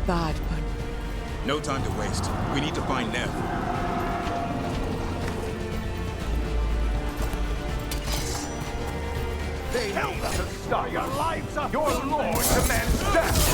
bad, but... No time to waste. We need to find Nev. They help us to stop your lives up. Your lord demands death.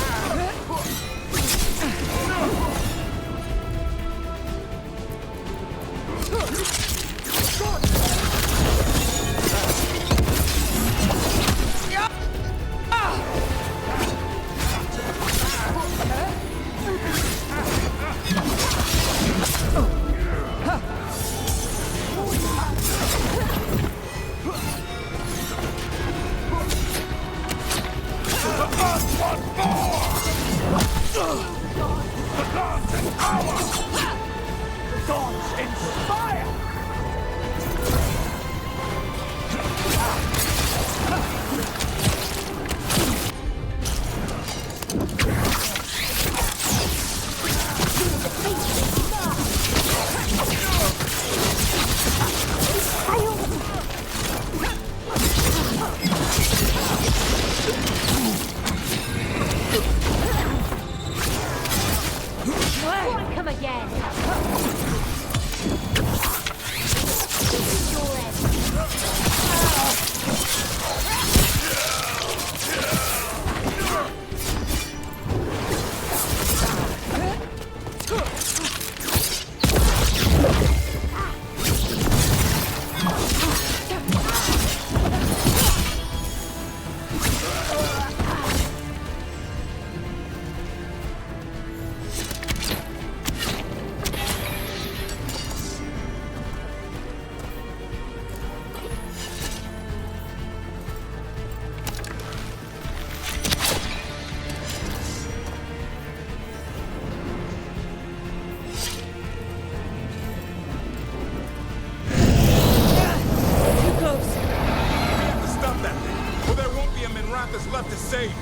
Left to save.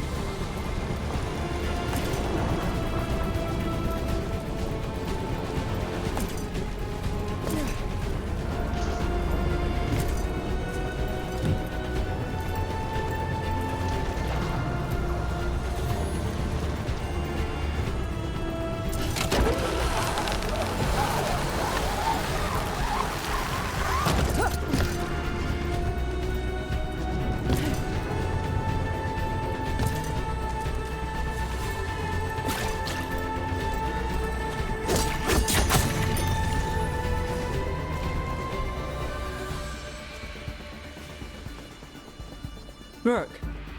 Rook,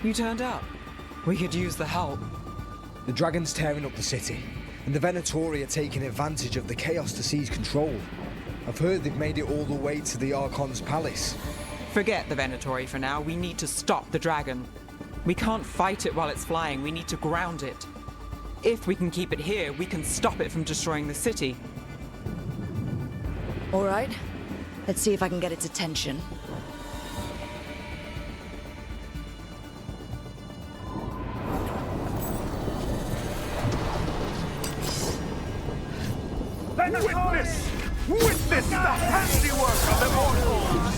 you turned up. We could use the help. The dragon's tearing up the city, and the Venatori are taking advantage of the chaos to seize control. I've heard they've made it all the way to the Archon's palace. Forget the Venatori for now. We need to stop the dragon. We can't fight it while it's flying. We need to ground it. If we can keep it here, we can stop it from destroying the city. All right. Let's see if I can get its attention. Witness the handiwork of the mortals!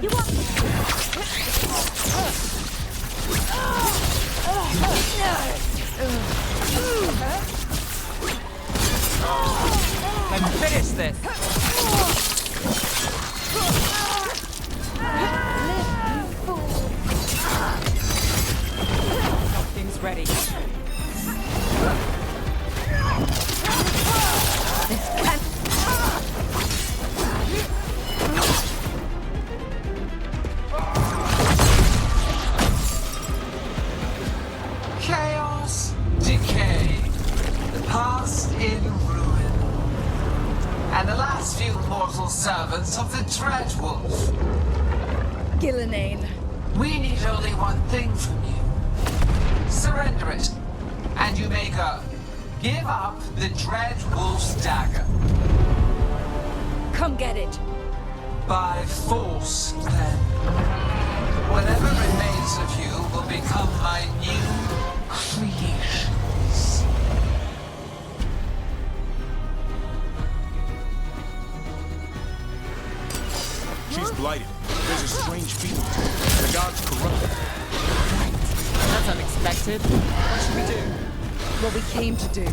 You want... Let's finish this! Nothing's ready. Chaos, decay, the past in ruin, and the last few mortal servants of the Dreadwolf. Gillenane. We need only one thing from you. Surrender it, and you may go. Give up the Dreadwolf's dagger. Come get it. By force, then. Whatever remains of you will become my new creations. blighted. There's a strange feeling to it. The gods corrupt. That's unexpected. What should we do? What we came to do.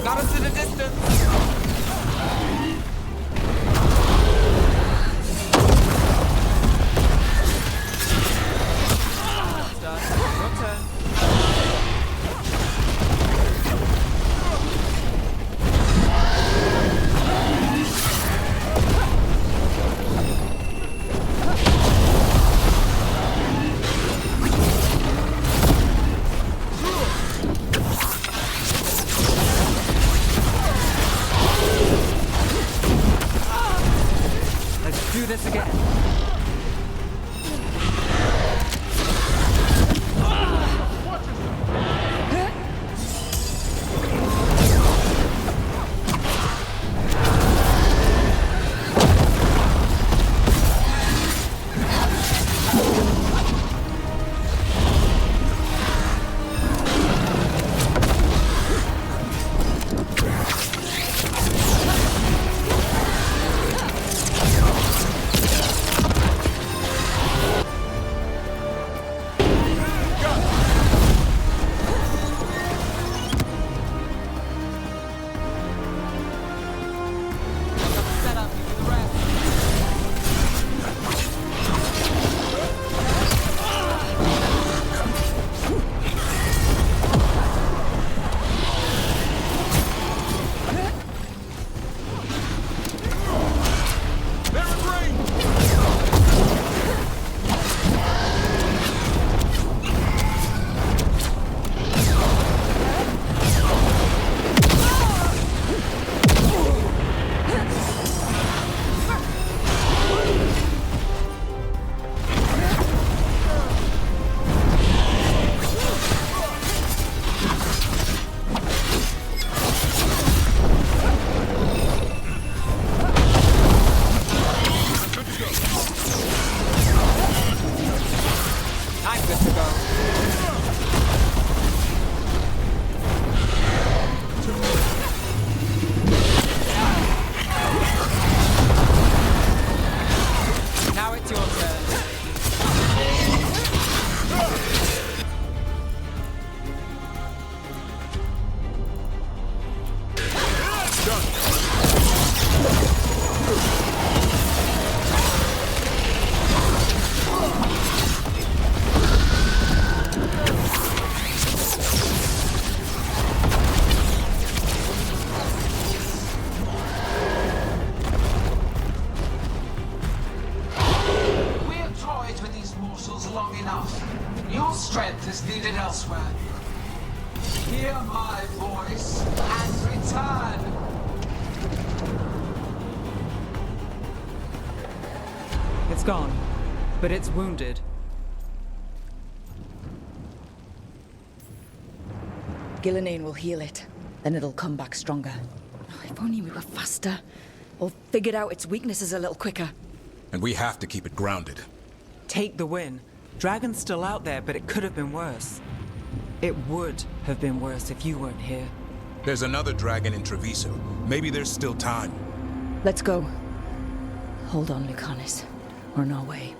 Got us in the distance. Your turn. Let's do this again. Set up for the rest. They're in range! I'm good to go. Now it's your turn. We have toyed with these morsels long enough. Your strength is needed elsewhere. Hear my voice and return. It's gone, but it's wounded. Gillenane will heal it. Then it'll come back stronger. Oh, if only we were faster. Or figured out its weaknesses a little quicker. And we have to keep it grounded. Take the win. Dragon's still out there, but it could have been worse. It would have been worse if you weren't here. There's another dragon in Treviso. Maybe there's still time. Let's go. Hold on, Lucanus. We're on our way.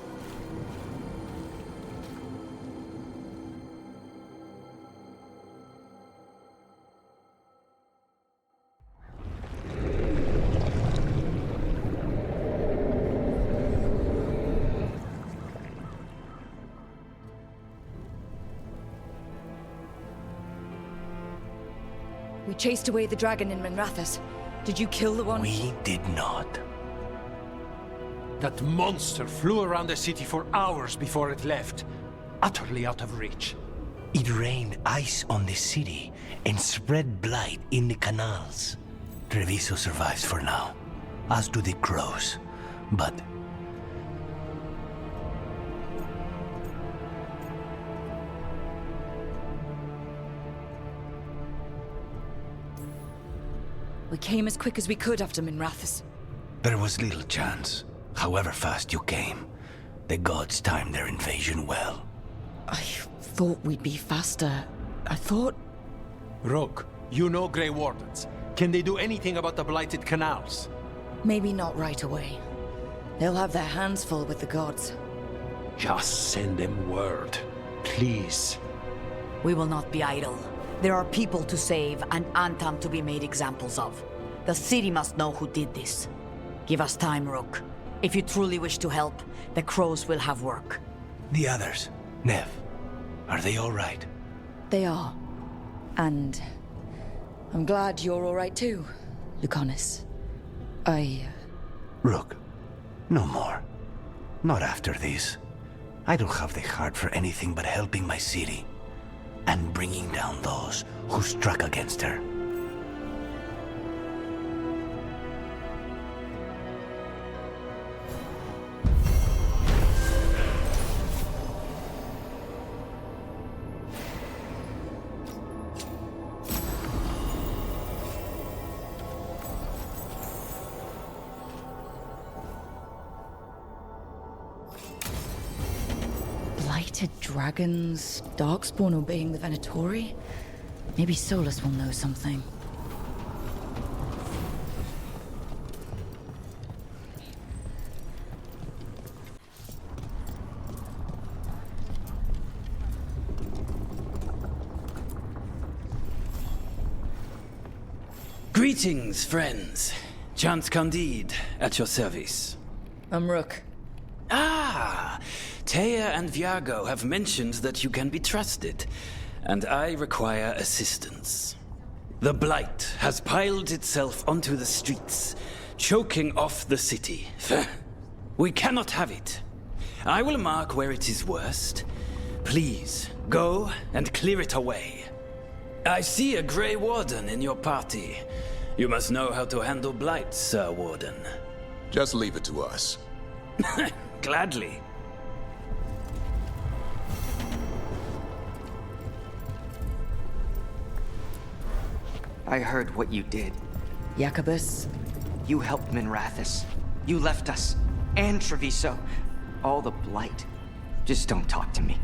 We chased away the dragon in Manrathus. Did you kill the one? We did not. That monster flew around the city for hours before it left, utterly out of reach. It rained ice on the city and spread blight in the canals. Treviso survives for now, as do the crows. But We came as quick as we could after Minrath's. There was little chance. However fast you came, the gods timed their invasion well. I thought we'd be faster. I thought... Rook, you know Grey Wardens. Can they do anything about the blighted canals? Maybe not right away. They'll have their hands full with the gods. Just send them word, please. We will not be idle. There are people to save and Antam to be made examples of. The city must know who did this. Give us time, Rook. If you truly wish to help, the crows will have work. The others, Nev, are they all right? They are. And... I'm glad you're all right too, Lucanus. Rook, no more. Not after this. I don't have the heart for anything but helping my city. And bringing down those who struck against her. Blighted dragons, Darkspawn obeying the Venatori? Maybe Solus will know something. Greetings, friends. Chance Candide, at your service. I'm Rook. Ah! Taya and Viago have mentioned that you can be trusted, and I require assistance. The Blight has piled itself onto the streets, choking off the city. We cannot have it. I will mark where it is worst. Please, go and clear it away. I see a Grey Warden in your party. You must know how to handle Blight, Sir Warden. Just leave it to us. Gladly. I heard what you did. Jacobus. You helped Minrathous. You left us. And Treviso. All the blight. Just don't talk to me.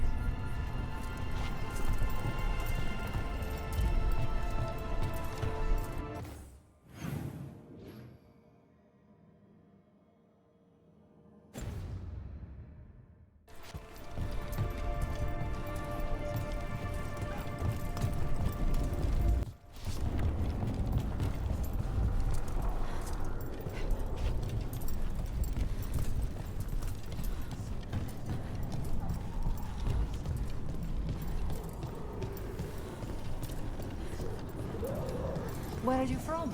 Where are you from?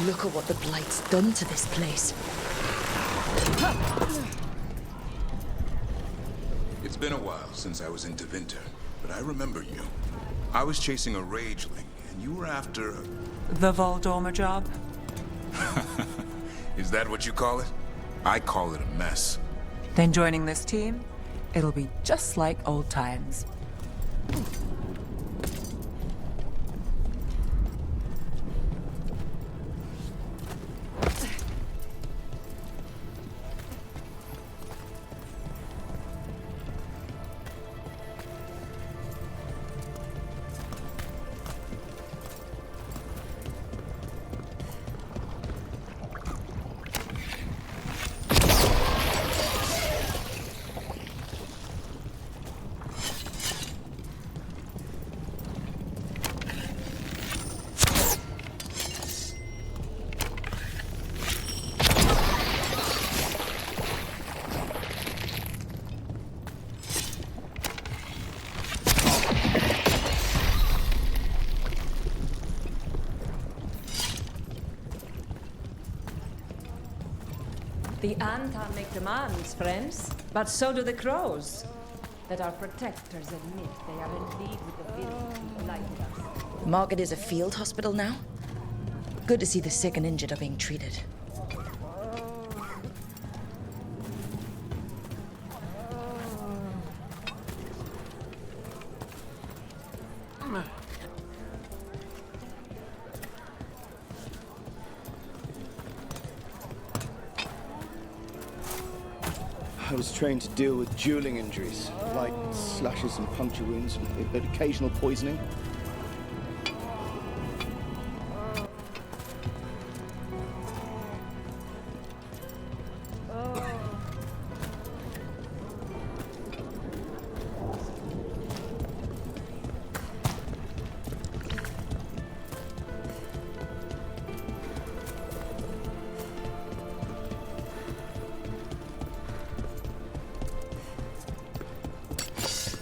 Look at what the Blight's done to this place. It's been a while since I was in Tevinter, but I remember you. I was chasing a rageling, and you were after... The Voldorma job? Is that what you call it? I call it a mess. Then joining this team, it'll be just like old times. The Antam make demands, friends, but so do the crows. That our protectors admit they are in league with the villains who blighted us. Market is a field hospital now. Good to see the sick and injured are being treated. I was trained to deal with dueling injuries, like slashes and puncture wounds, but occasional poisoning.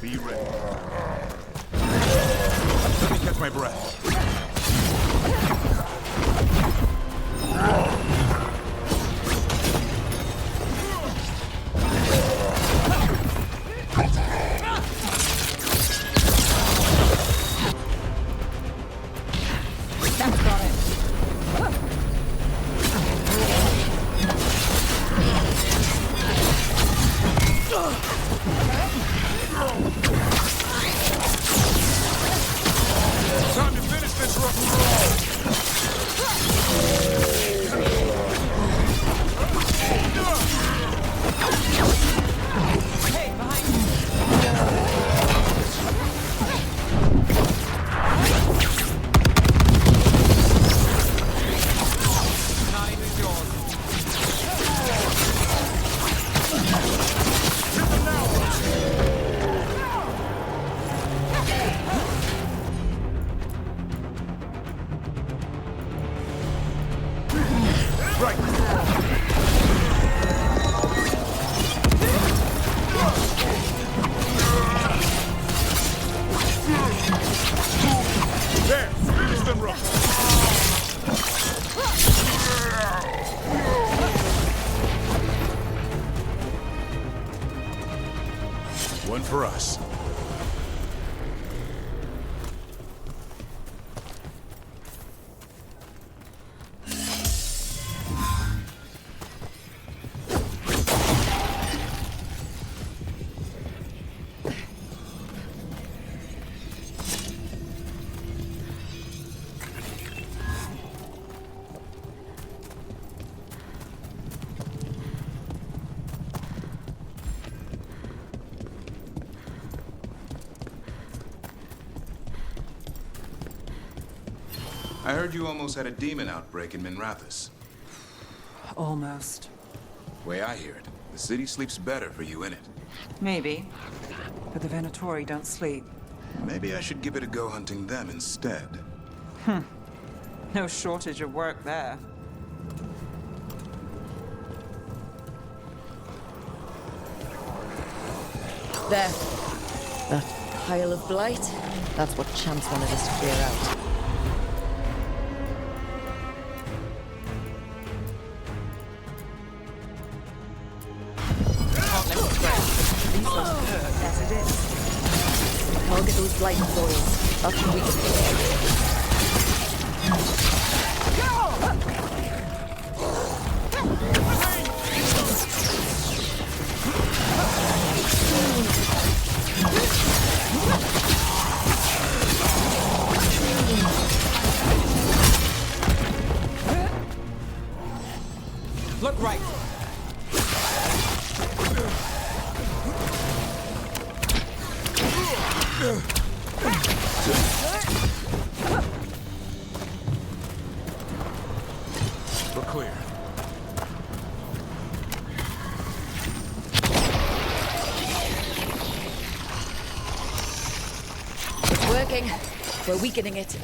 Be ready. Let me catch my breath. That's got it. Time to finish this rock and roll! Hey, behind you! Time is yours. There! Finish them rock! One for us. I heard you almost had a demon outbreak in Minrathous. Almost. Way I hear it, the city sleeps better for you in it. Maybe. But the Venatori don't sleep. Maybe I should give it a go hunting them instead. No shortage of work there. There. That pile of blight. That's what Chance wanted us to clear out. Yes, it is. Target those blight foils. That's what we can do. Look right. We're clear. It's working. We're weakening it.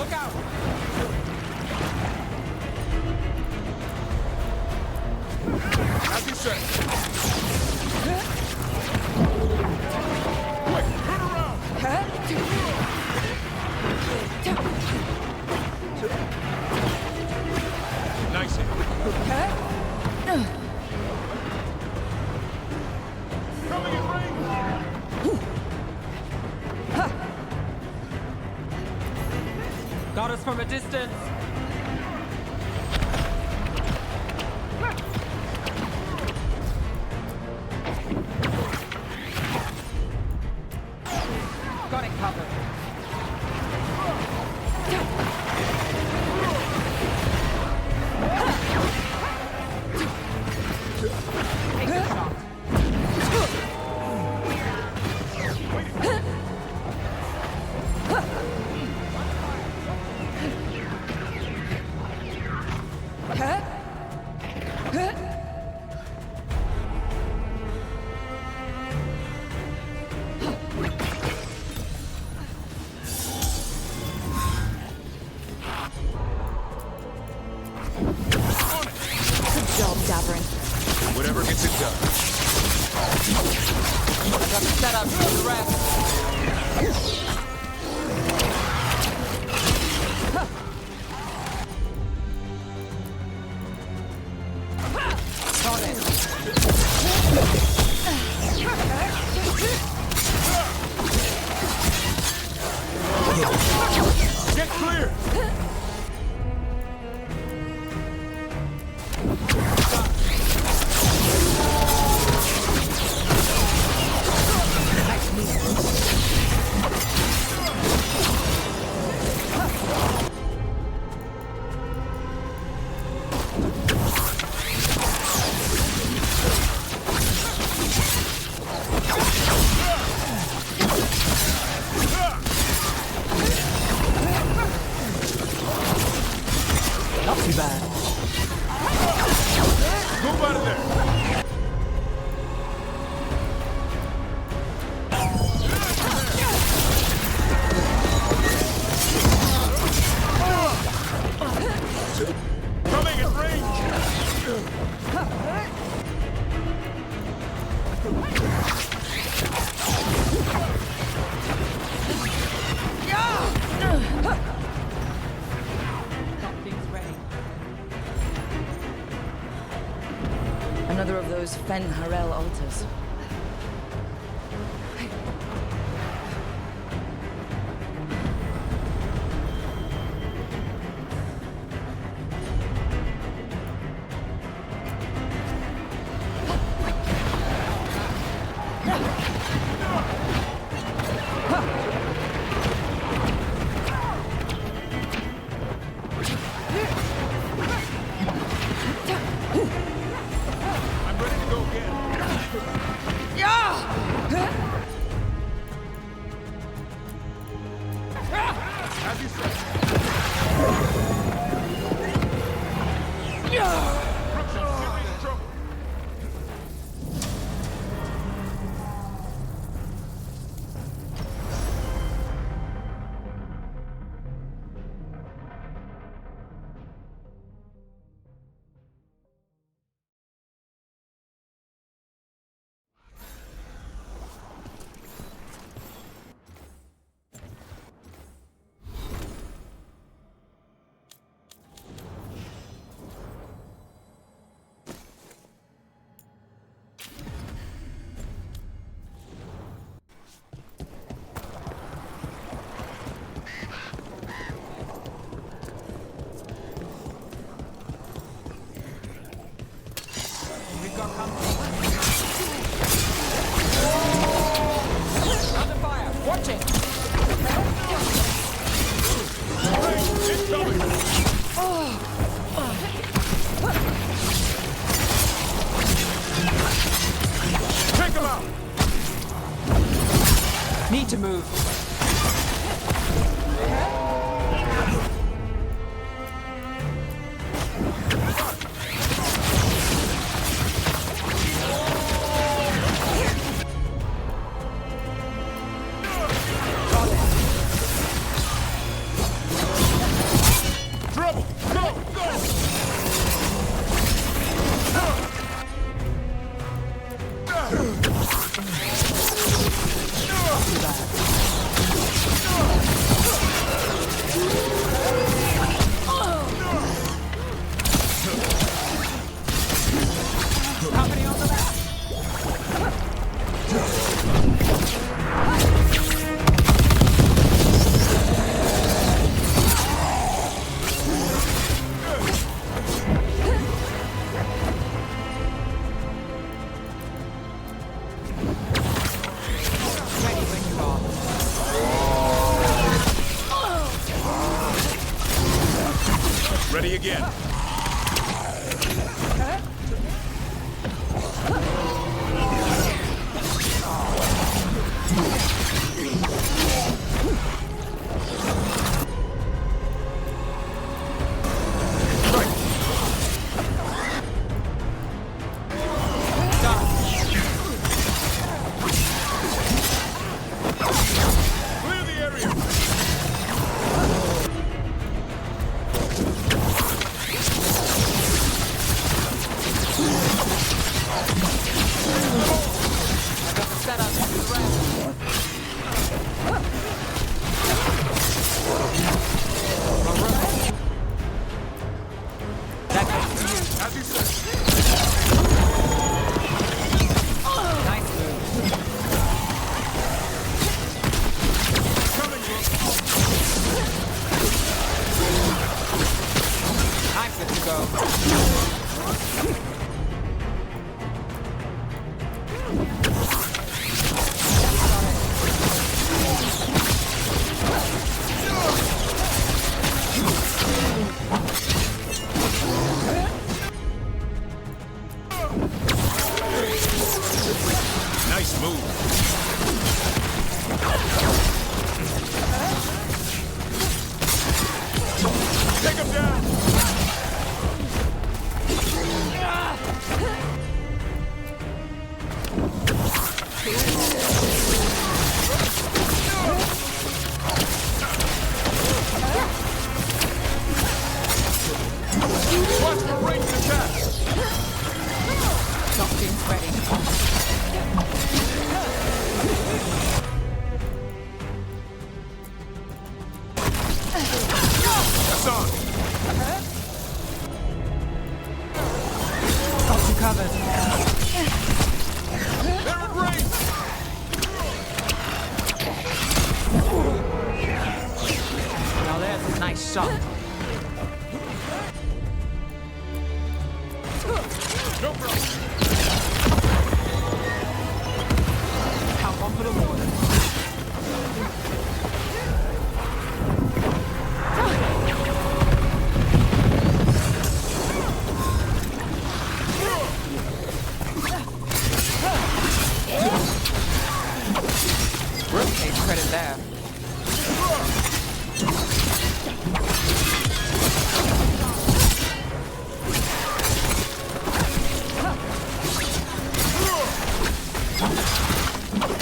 Look out! As you said. Quick, turn around! Nice hit. Coming in range! Got us from a distance. Got it covered. Take the shot. Whatever gets it done. I got the setup for the rest. Got it. Get clear! Not too bad. Move out of there! Coming in range! Something's ready. Another of those Fen Harel altars. I'm ready to go again. As you said. Brooks in serious trouble. We've got company. Under fire. Watch it. Take him out! Need to move. Ready again. Nice move. Take him down. Watch the ranged attack. Doctrines ready. That's on. Got you covered. They're in range. Now there's a nice shot. No problem. Count one for the warden. Take credit there.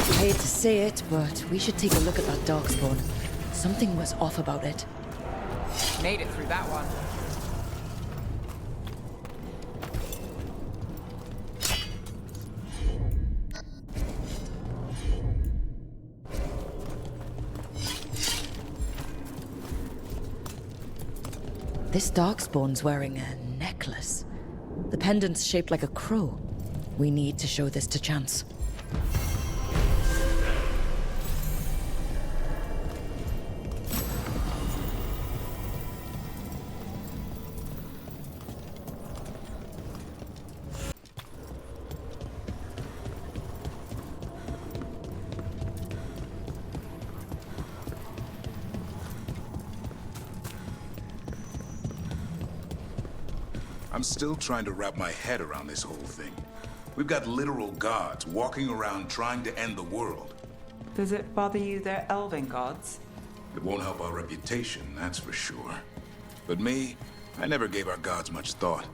I hate to say it, but we should take a look at that darkspawn. Something was off about it. Made it through that one. This darkspawn's wearing a necklace. The pendant's shaped like a crow. We need to show this to Chance. I'm still trying to wrap my head around this whole thing. We've got literal gods walking around trying to end the world. Does it bother you they're elven gods? It won't help our reputation, that's for sure. But me, I never gave our gods much thought.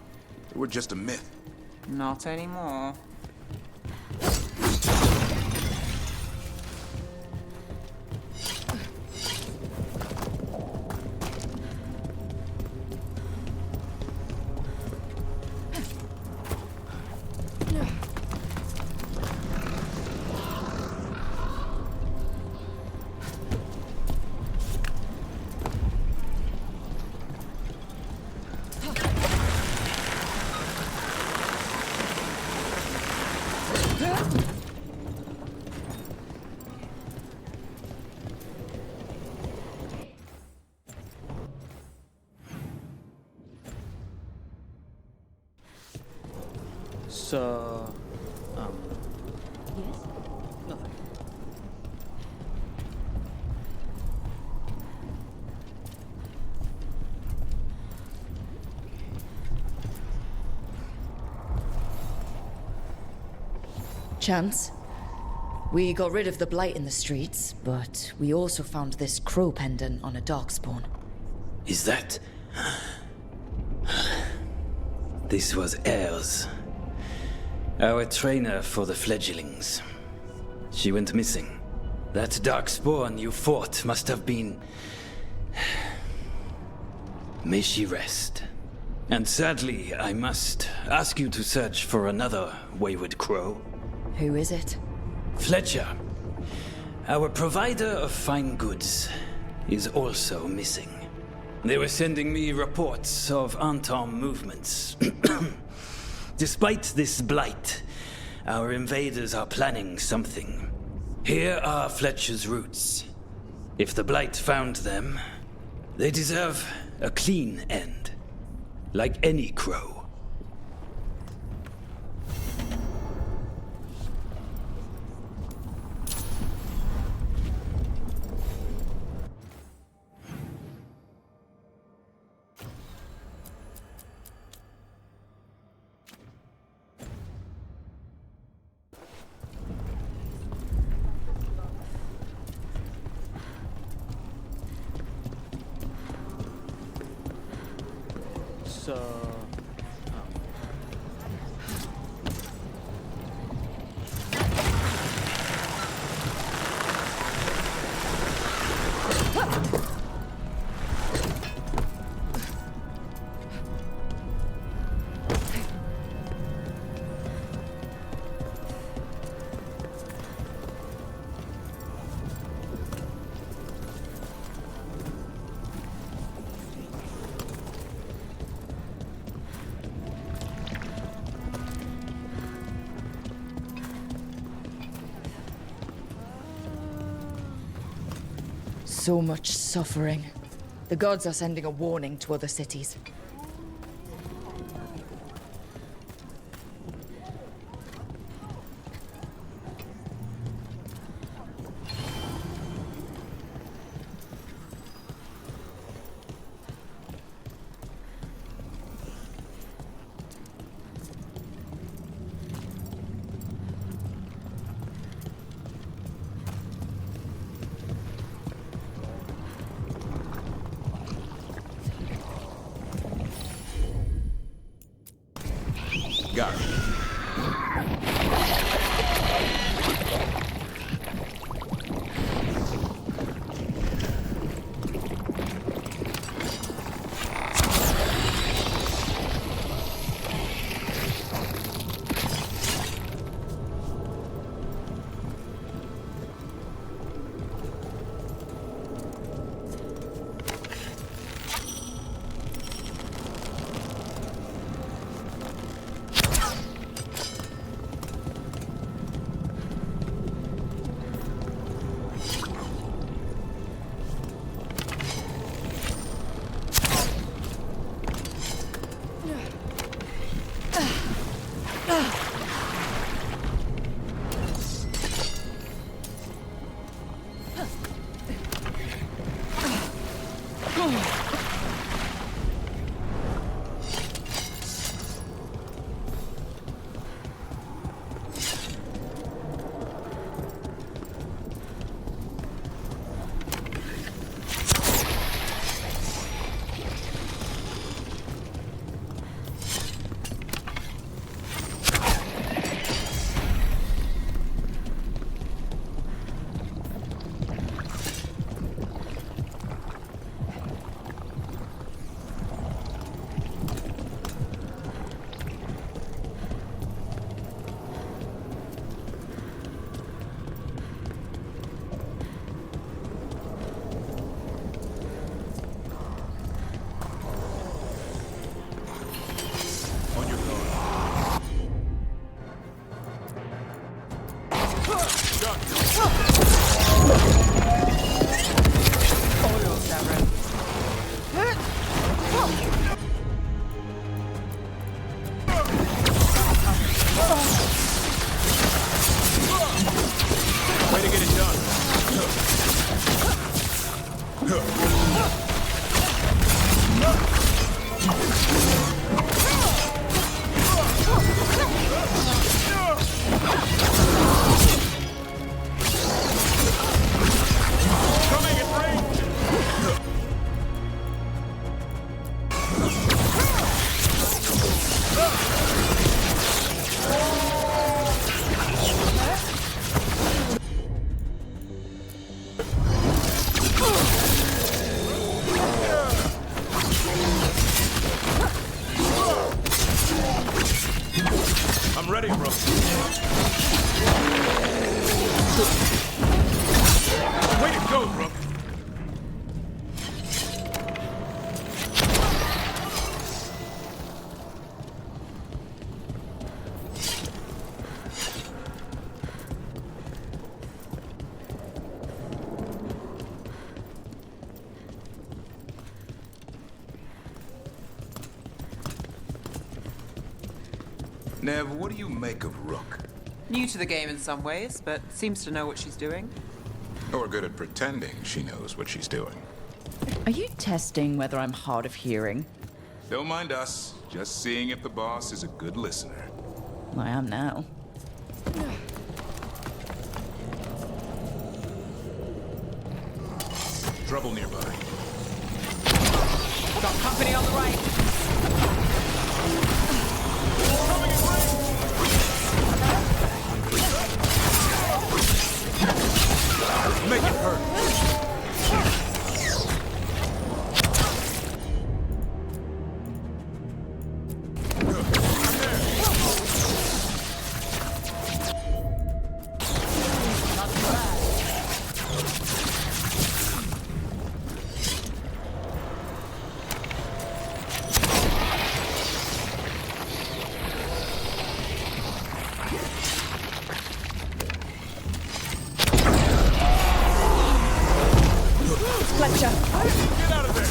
They were just a myth. Not anymore. So, Yes? nothing. chance. We got rid of the blight in the streets, but we also found this crow pendant on a darkspawn. Is that... This was Ayers, our trainer for the fledglings. She went missing. That darkspawn you fought must have been... May she rest. And sadly, I must ask you to search for another wayward crow. Who is it? Fletcher, our provider of fine goods, is also missing. They were sending me reports of Antom movements. Despite this blight, our invaders are planning something. Here are Fletcher's roots. If the blight found them, they deserve a clean end, like any crow. So much suffering. The gods are sending a warning to other cities. Got it. I'm ready, bro. Way to go, bro. Nev, what do you make of Rook? New to the game in some ways, but seems to know what she's doing. Or good at pretending she knows what she's doing. Are you testing whether I'm hard of hearing? Don't mind us. Just seeing if the boss is a good listener. I am now. Trouble nearby. Got company on the right. Make it hurt. Fletcher! Get out of there!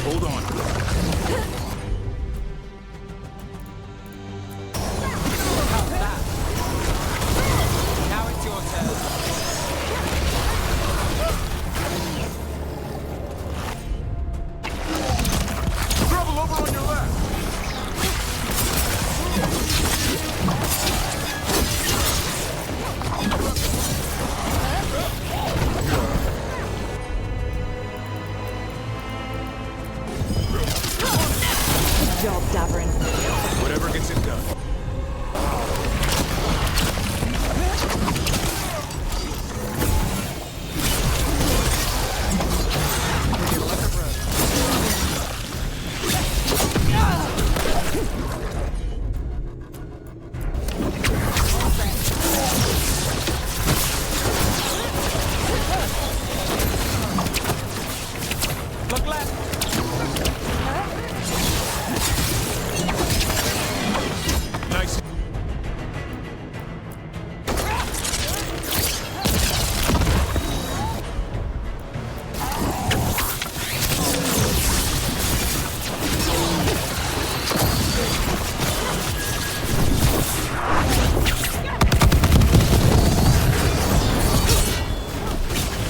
Hold on. How's that? Now it's your turn. Trouble over on your left. Good job, Davrin. Whatever gets it done. Look left. Nice.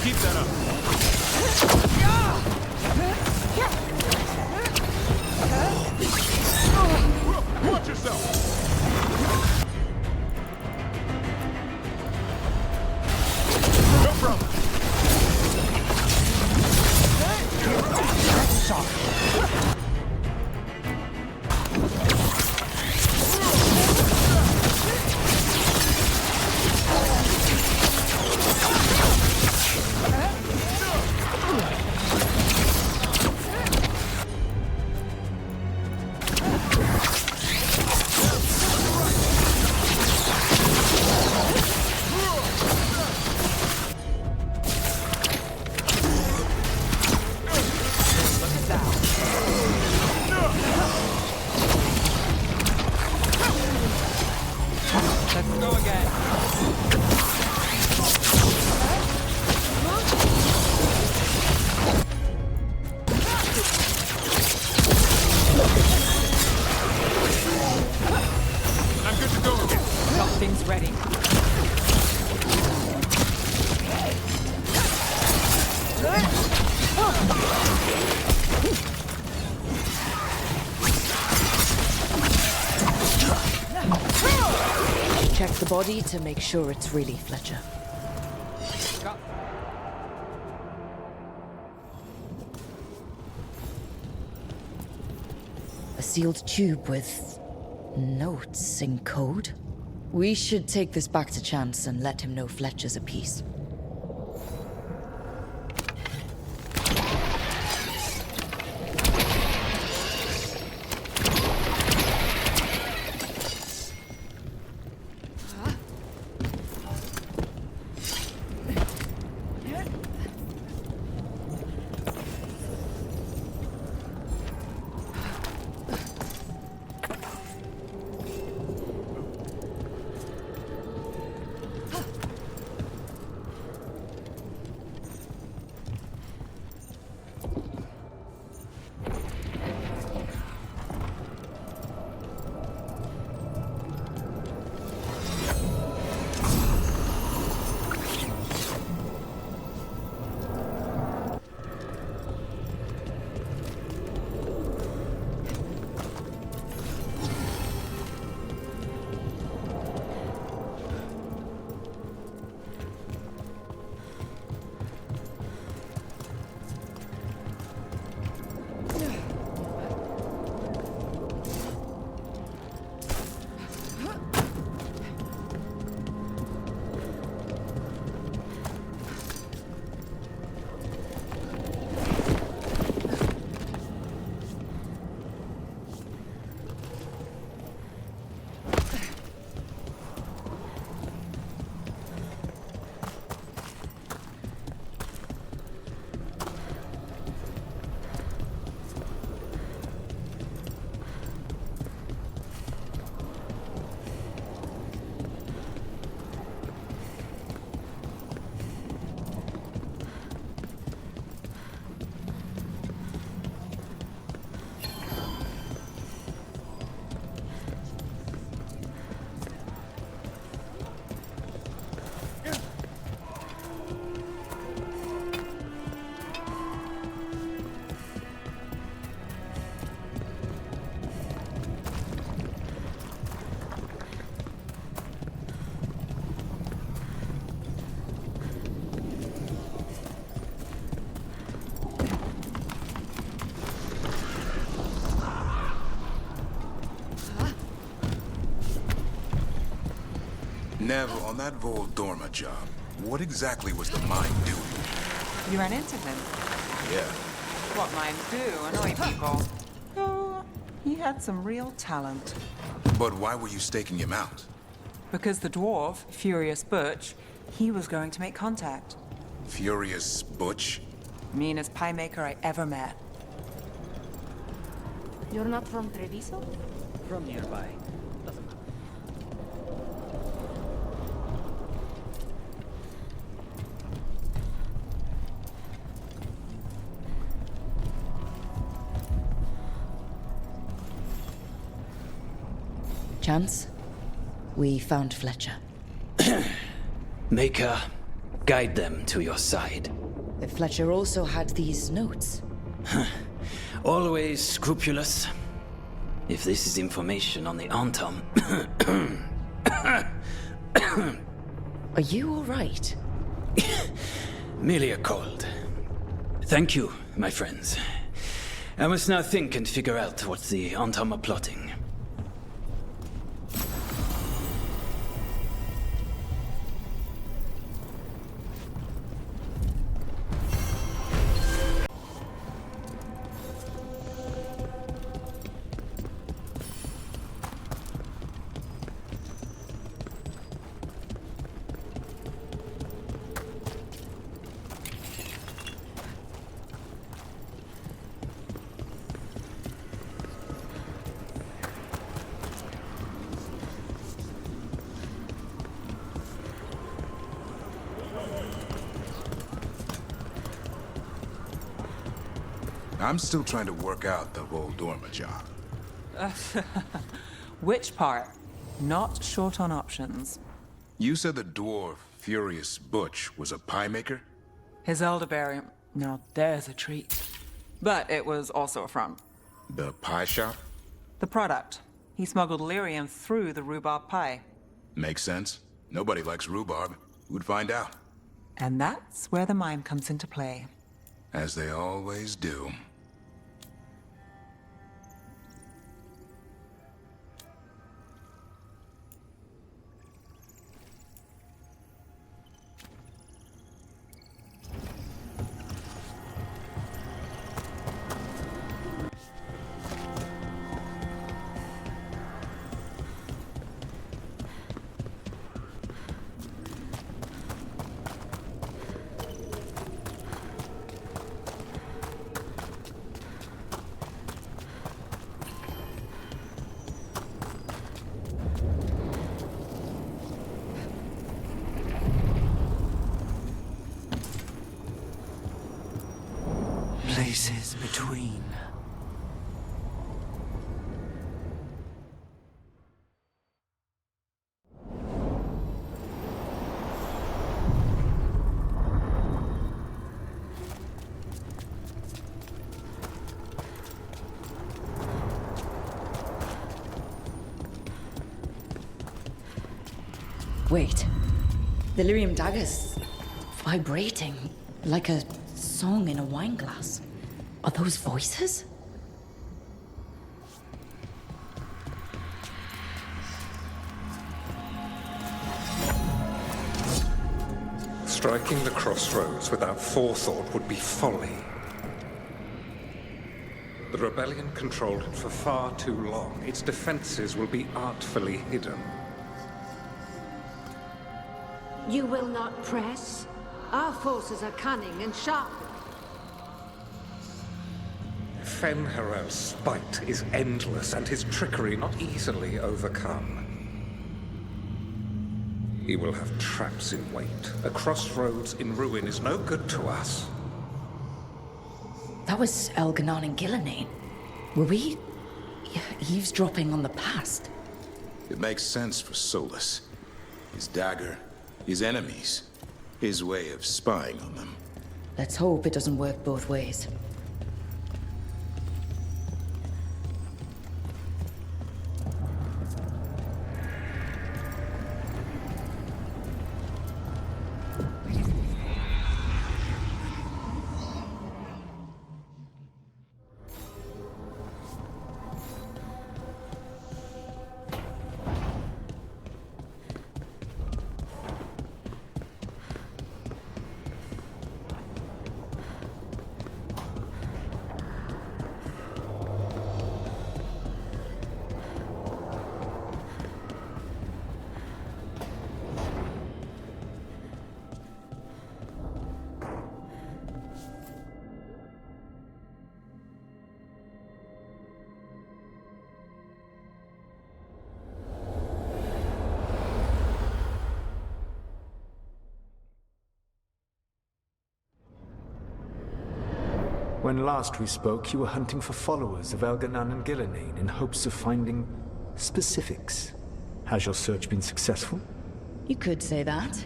Keep that up. Watch yourself. No problem. check the body to make sure it's really Fletcher. A sealed tube with notes in code. We should take this back to Chance and let him know Fletcher's a piece. Nev, on that Vol Dorma job, what exactly was the mine doing? You ran into him. Yeah. What mines do, annoy people. Oh, he had some real talent. But why were you staking him out? Because the dwarf, Furious Butch, he was going to make contact. Furious Butch? Meanest pie maker I ever met. You're not from Treviso? From nearby. Doesn't matter. Chance, we found Fletcher. Maker, guide them to your side. If Fletcher also had these notes. Always scrupulous. If this is information on the Antom... Are you all right? Merely a cold. Thank you, my friends. I must now think and figure out what the Antom are plotting. I'm still trying to work out the Vol Dorma job. Which part? Not short on options. You said the dwarf, Furious Butch, was a pie maker? His elderberry, now there's a treat. But it was also a front. The pie shop? The product. He smuggled lyrium through the rhubarb pie. Makes sense. Nobody likes rhubarb. Who'd find out? And that's where the mime comes into play. As they always do. Places between. Wait. The lyrium dagger's vibrating like a song in a wine glass. Are those voices? Striking the crossroads without forethought would be folly. The rebellion controlled it for far too long. Its defenses will be artfully hidden. You will not press? Our forces are cunning and sharp. Fen'Harel's spite is endless and his trickery not easily overcome. He will have traps in wait. A crossroads in ruin is no good to us. That was Elganon and Gillenane. Were we eavesdropping on the past? It makes sense for Solus. His dagger, his enemies, his way of spying on them. Let's hope it doesn't work both ways. When last we spoke, you were hunting for followers of Elganon and Gillenane in hopes of finding specifics. Has your search been successful? You could say that.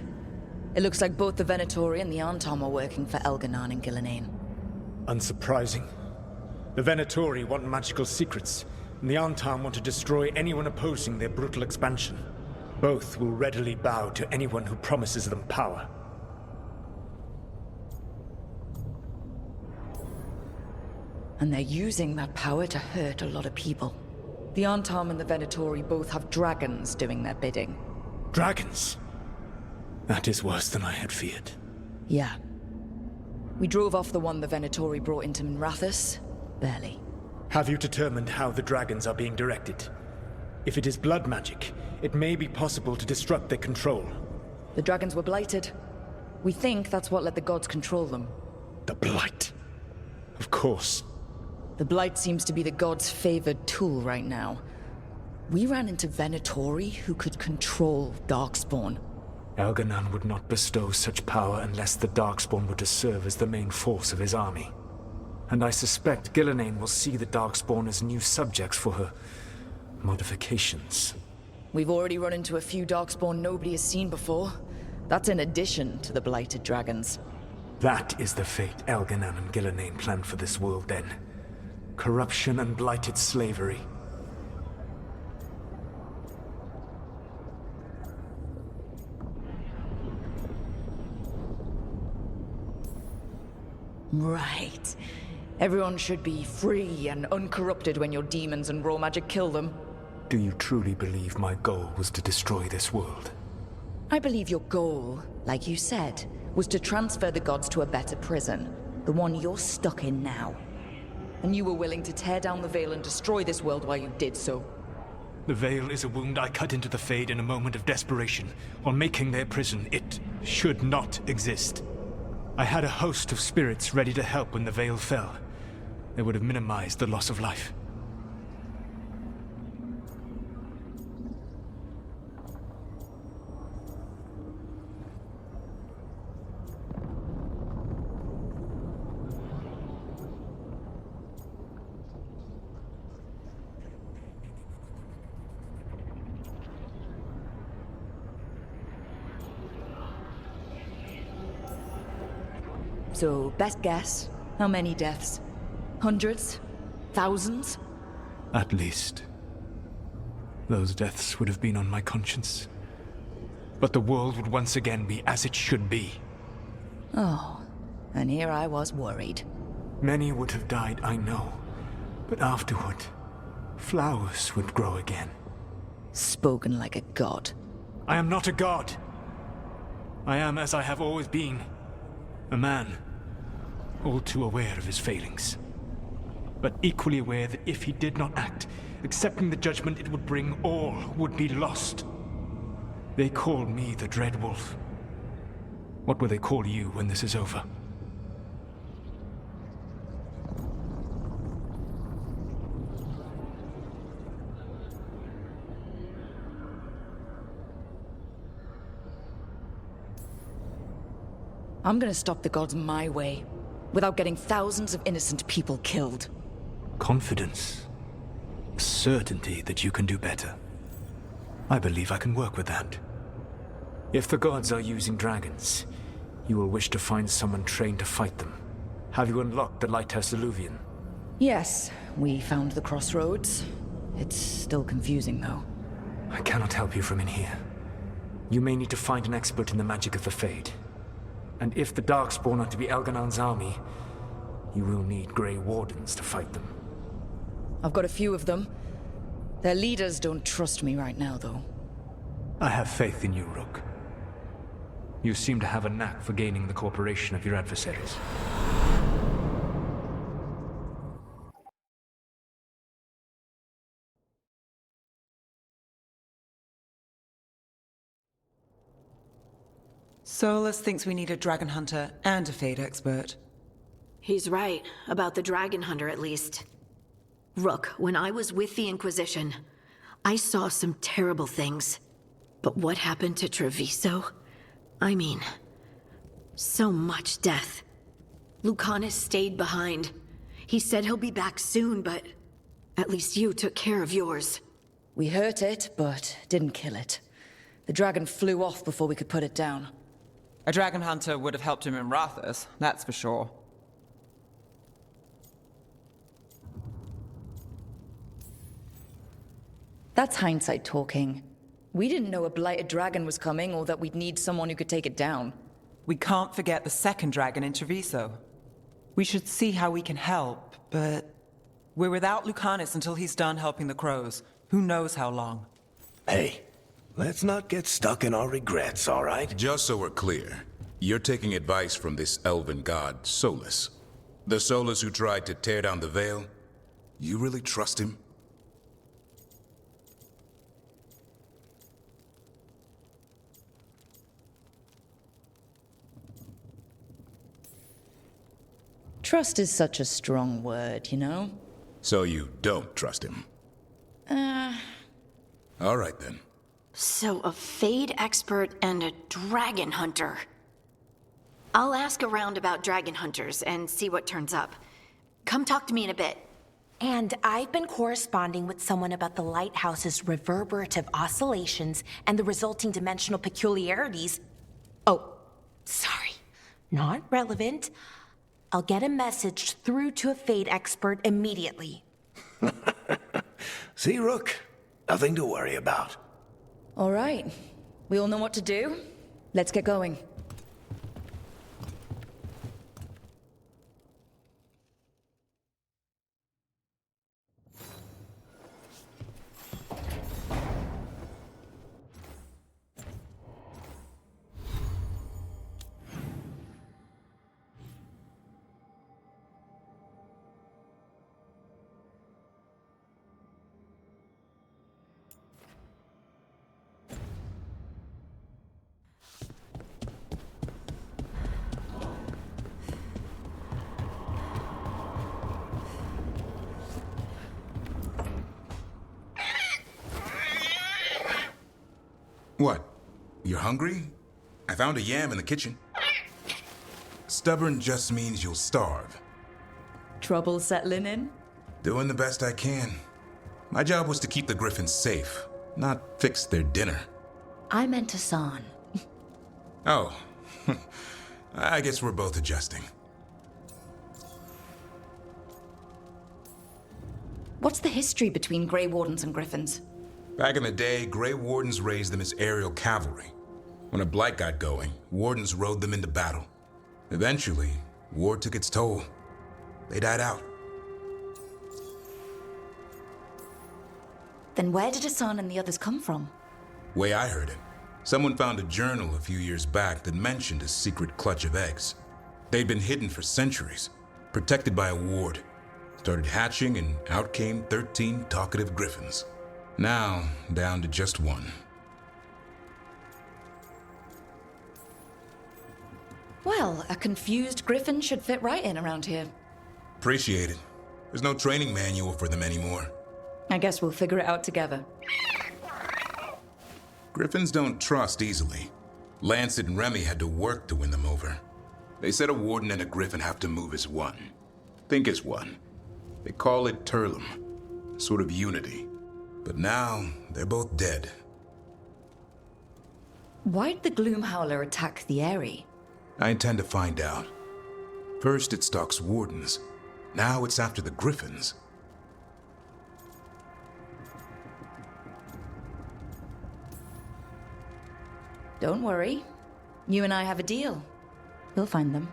It looks like both the Venatori and the Antom are working for Elganon and Gillenane. Unsurprising. The Venatori want magical secrets, and the Antom want to destroy anyone opposing their brutal expansion. Both will readily bow to anyone who promises them power. And they're using that power to hurt a lot of people. The Antom and the Venatori both have dragons doing their bidding. Dragons? That is worse than I had feared. Yeah. We drove off the one the Venatori brought into Minrathous. Barely. Have you determined how the dragons are being directed? If it is blood magic, it may be possible to disrupt their control. The dragons were blighted. We think that's what let the gods control them. The Blight. Of course. The Blight seems to be the gods' favored tool right now. We ran into Venatori who could control Darkspawn. Elganon would not bestow such power unless the Darkspawn were to serve as the main force of his army. And I suspect Gillenane will see the Darkspawn as new subjects for her modifications. We've already run into a few Darkspawn nobody has seen before. That's in addition to the blighted dragons. That is the fate Elganon and Gillenane planned for this world then. Corruption and blighted slavery. Right. Everyone should be free and uncorrupted when your demons and raw magic kill them. Do you truly believe my goal was to destroy this world? I believe your goal, like you said, was to transfer the gods to a better prison. The one you're stuck in now. And you were willing to tear down the veil and destroy this world while you did so. The veil is a wound I cut into the Fade in a moment of desperation, while making their prison. It should not exist. I had a host of spirits ready to help when the veil fell. They would have minimized the loss of life. So, best guess, how many deaths? Hundreds? Thousands? At least. Those deaths would have been on my conscience. But the world would once again be as it should be. Oh, and here I was worried. Many would have died, I know. But afterward, flowers would grow again. Spoken like a god. I am not a god. I am as I have always been. A man. All too aware of his failings. But equally aware that if he did not act, accepting the judgment it would bring, all would be lost. They call me the Dread Wolf. What will they call you when this is over? I'm gonna stop the gods my way, without getting thousands of innocent people killed. Confidence. Certainty that you can do better. I believe I can work with that. If the gods are using dragons, you will wish to find someone trained to fight them. Have you unlocked the Lighthouse Illuvian? Yes, we found the crossroads. It's still confusing, though. I cannot help you from in here. You may need to find an expert in the magic of the Fade. And if the Darkspawn are to be Elganon's army, you will need Grey Wardens to fight them. I've got a few of them. Their leaders don't trust me right now, though. I have faith in you, Rook. You seem to have a knack for gaining the cooperation of your adversaries. Solus thinks we need a dragon hunter and a Fade expert. He's right, about the dragon hunter at least. Rook, when I was with the Inquisition, I saw some terrible things. But what happened to Treviso? I mean, so much death. Lucanus stayed behind. He said he'll be back soon, but at least you took care of yours. We hurt it, but didn't kill it. The dragon flew off before we could put it down. A dragon hunter would have helped him in Rathus, that's for sure. That's hindsight talking. We didn't know a blighted dragon was coming, or that we'd need someone who could take it down. We can't forget the second dragon in Treviso. We should see how we can help, but we're without Lucanus until he's done helping the crows. Who knows how long? Hey, let's not get stuck in our regrets, all right? Just so we're clear, you're taking advice from this elven god, Solus. The Solus who tried to tear down the veil? You really trust him? Trust is such a strong word, you know? So you don't trust him? All right, then. So a Fade expert and a dragon hunter. I'll ask around about dragon hunters and see what turns up. Come talk to me in a bit. And I've been corresponding with someone about the lighthouse's reverberative oscillations and the resulting dimensional peculiarities. Oh, sorry. Not relevant. I'll get a message through to a Fade expert immediately. See, Rook? Nothing to worry about. All right. We all know what to do. Let's get going. What? You're hungry? I found a yam in the kitchen. Stubborn just means you'll starve. Trouble settling in? Doing the best I can. My job was to keep the Griffins safe, not fix their dinner. I meant Hassan. Oh. I guess we're both adjusting. What's the history between Grey Wardens and Griffins? Back in the day, Grey Wardens raised them as aerial cavalry. When a blight got going, Wardens rode them into battle. Eventually, war took its toll. They died out. Then where did Hassan and the others come from? Way I heard it, someone found a journal a few years back that mentioned a secret clutch of eggs. They'd been hidden for centuries, protected by a ward. Started hatching and out came 13 talkative griffins. Now, down to just one. Well, a confused griffin should fit right in around here. Appreciate it. There's no training manual for them anymore. I guess we'll figure it out together. Griffins don't trust easily. Lancet and Remy had to work to win them over. They said a warden and a griffin have to move as one. Think as one. They call it Turlum, a sort of unity. But now, they're both dead. Why'd the Gloomhowler attack the Eyrie? I intend to find out. First it stalks wardens. Now it's after the griffins. Don't worry. You and I have a deal. We'll find them.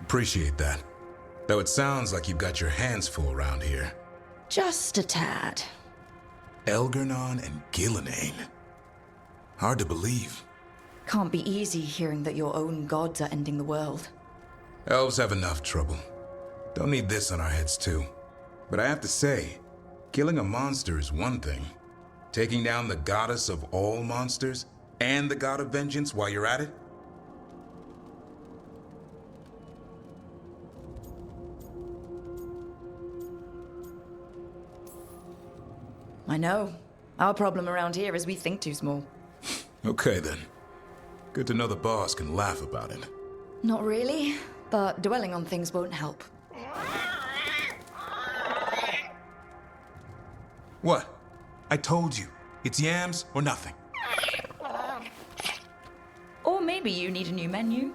Appreciate that. Though it sounds like you've got your hands full around here. Just a tad. Elgernon and Gillenane. Hard to believe. Can't be easy hearing that your own gods are ending the world. Elves have enough trouble. Don't need this on our heads too. But I have to say, killing a monster is one thing. Taking down the goddess of all monsters and the god of vengeance while you're at it? I know. Our problem around here is we think too small. Okay then. Good to know the boss can laugh about it. Not really, but dwelling on things won't help. What? I told you. It's yams or nothing. Or maybe you need a new menu.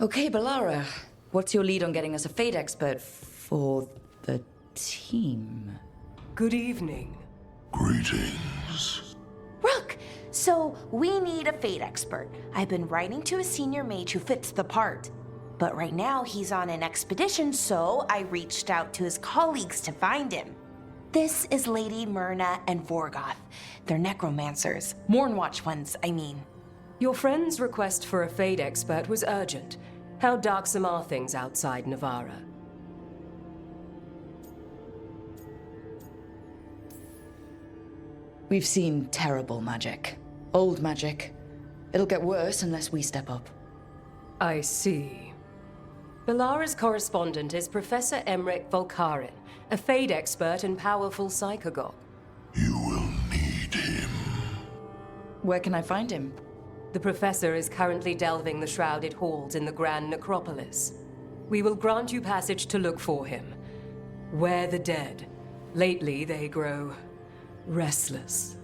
Okay, Balara. What's your lead on getting us a Fade expert for the team? Good evening. Greetings. Rook! So, we need a Fade expert. I've been writing to a senior mage who fits the part. But right now, he's on an expedition, so I reached out to his colleagues to find him. This is Lady Myrna and Vorgoth. They're necromancers. Mournwatch ones, I mean. Your friend's request for a Fade expert was urgent. How darksome are things outside Navarra? We've seen terrible magic. Old magic. It'll get worse unless we step up. I see. Balara's correspondent is Professor Emmerich Volkarin, a Fade expert and powerful psychagogue. You will need him. Where can I find him? The Professor is currently delving the shrouded halls in the Grand Necropolis. We will grant you passage to look for him. Where the dead. Lately, they grow restless.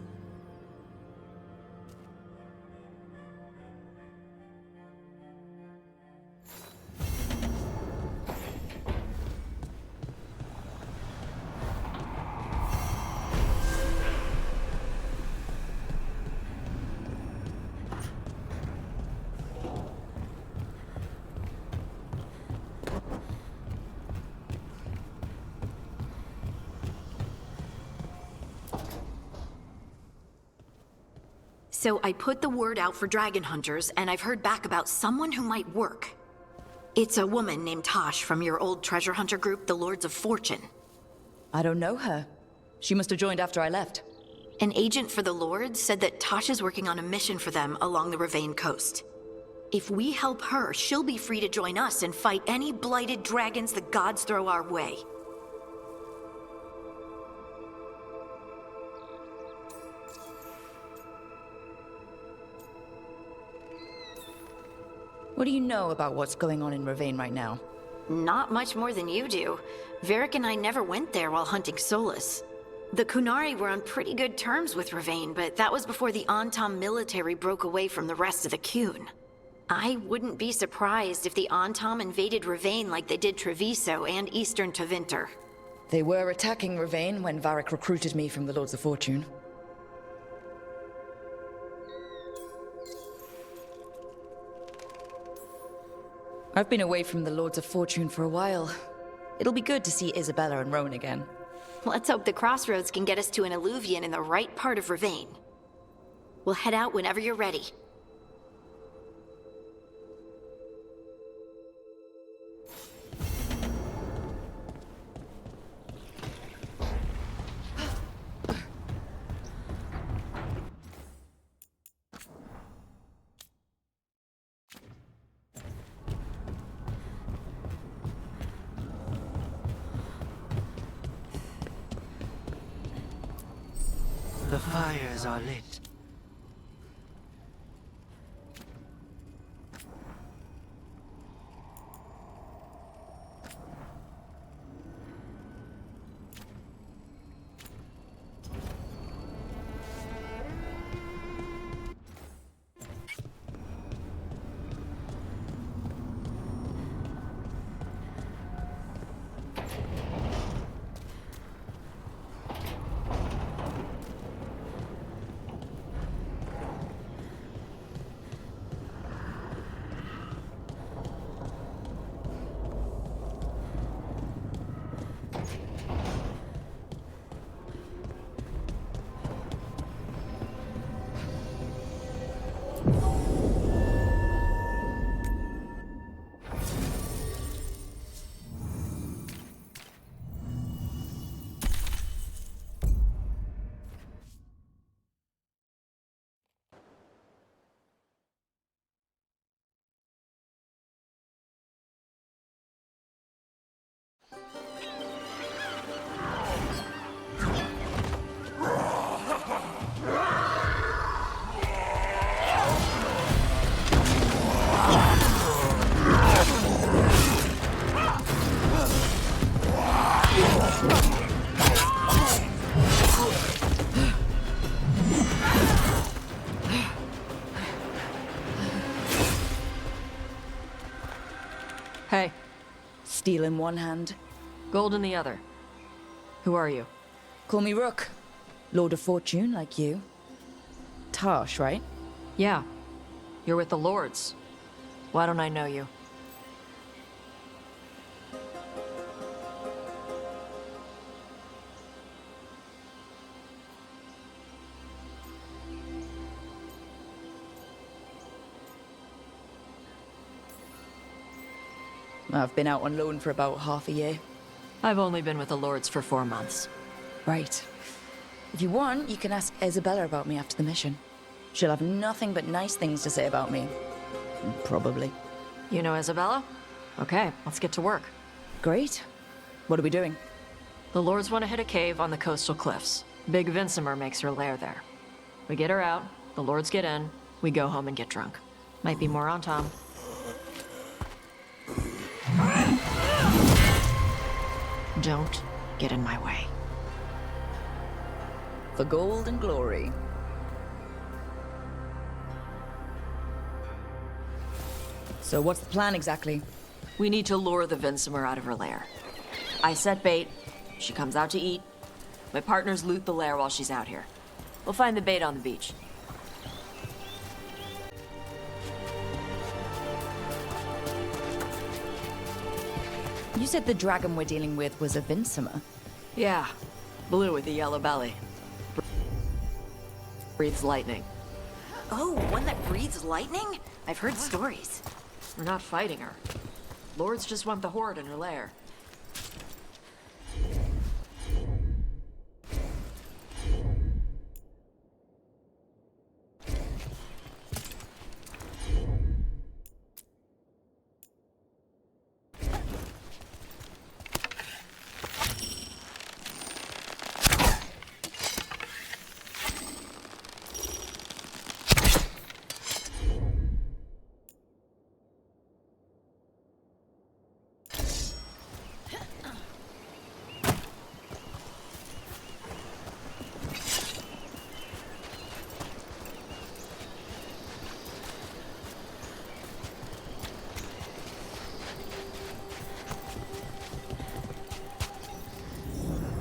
So I put the word out for dragon hunters, and I've heard back about someone who might work. It's a woman named Tosh from your old treasure hunter group, the Lords of Fortune. I don't know her. She must have joined after I left. An agent for the Lords said that Tosh is working on a mission for them along the Ravane coast. If we help her, she'll be free to join us and fight any blighted dragons the gods throw our way. What do you know about what's going on in Ravane right now? Not much more than you do. Varric and I never went there while hunting Solus. The Kunari were on pretty good terms with Ravane, but that was before the Antam military broke away from the rest of the Qun. I wouldn't be surprised if the Antam invaded Ravane like they did Treviso and Eastern Tevinter. They were attacking Ravane when Varric recruited me from the Lords of Fortune. I've been away from the Lords of Fortune for a while. It'll be good to see Isabella and Rowan again. Let's hope the crossroads can get us to an alluvion in the right part of Ravane. We'll head out whenever you're ready. The fires are lit. Hey. Steel in one hand. Gold in the other. Who are you? Call me Rook. Lord of Fortune, like you. Tarsh, right? Yeah. You're with the Lords. Why don't I know you? I've been out on loan for about half a year. I've only been with the Lords for 4 months. Right. If you want, you can ask Isabella about me after the mission. She'll have nothing but nice things to say about me. Probably. You know Isabella? Okay, let's get to work. Great. What are we doing? The Lords want to hit a cave on the coastal cliffs. Big Vincimer makes her lair there. We get her out, the Lords get in, we go home and get drunk. Might be more on Tom. Don't get in my way. For gold and glory. So what's the plan exactly? We need to lure the Vincimer out of her lair. I set bait, she comes out to eat. My partners loot the lair while she's out here. We'll find the bait on the beach. You said the dragon we're dealing with was a Vincimer. Yeah, blue with a yellow belly. Breathes lightning. Oh, one that breathes lightning? I've heard stories. We're not fighting her. Lords just want the Horde in her lair.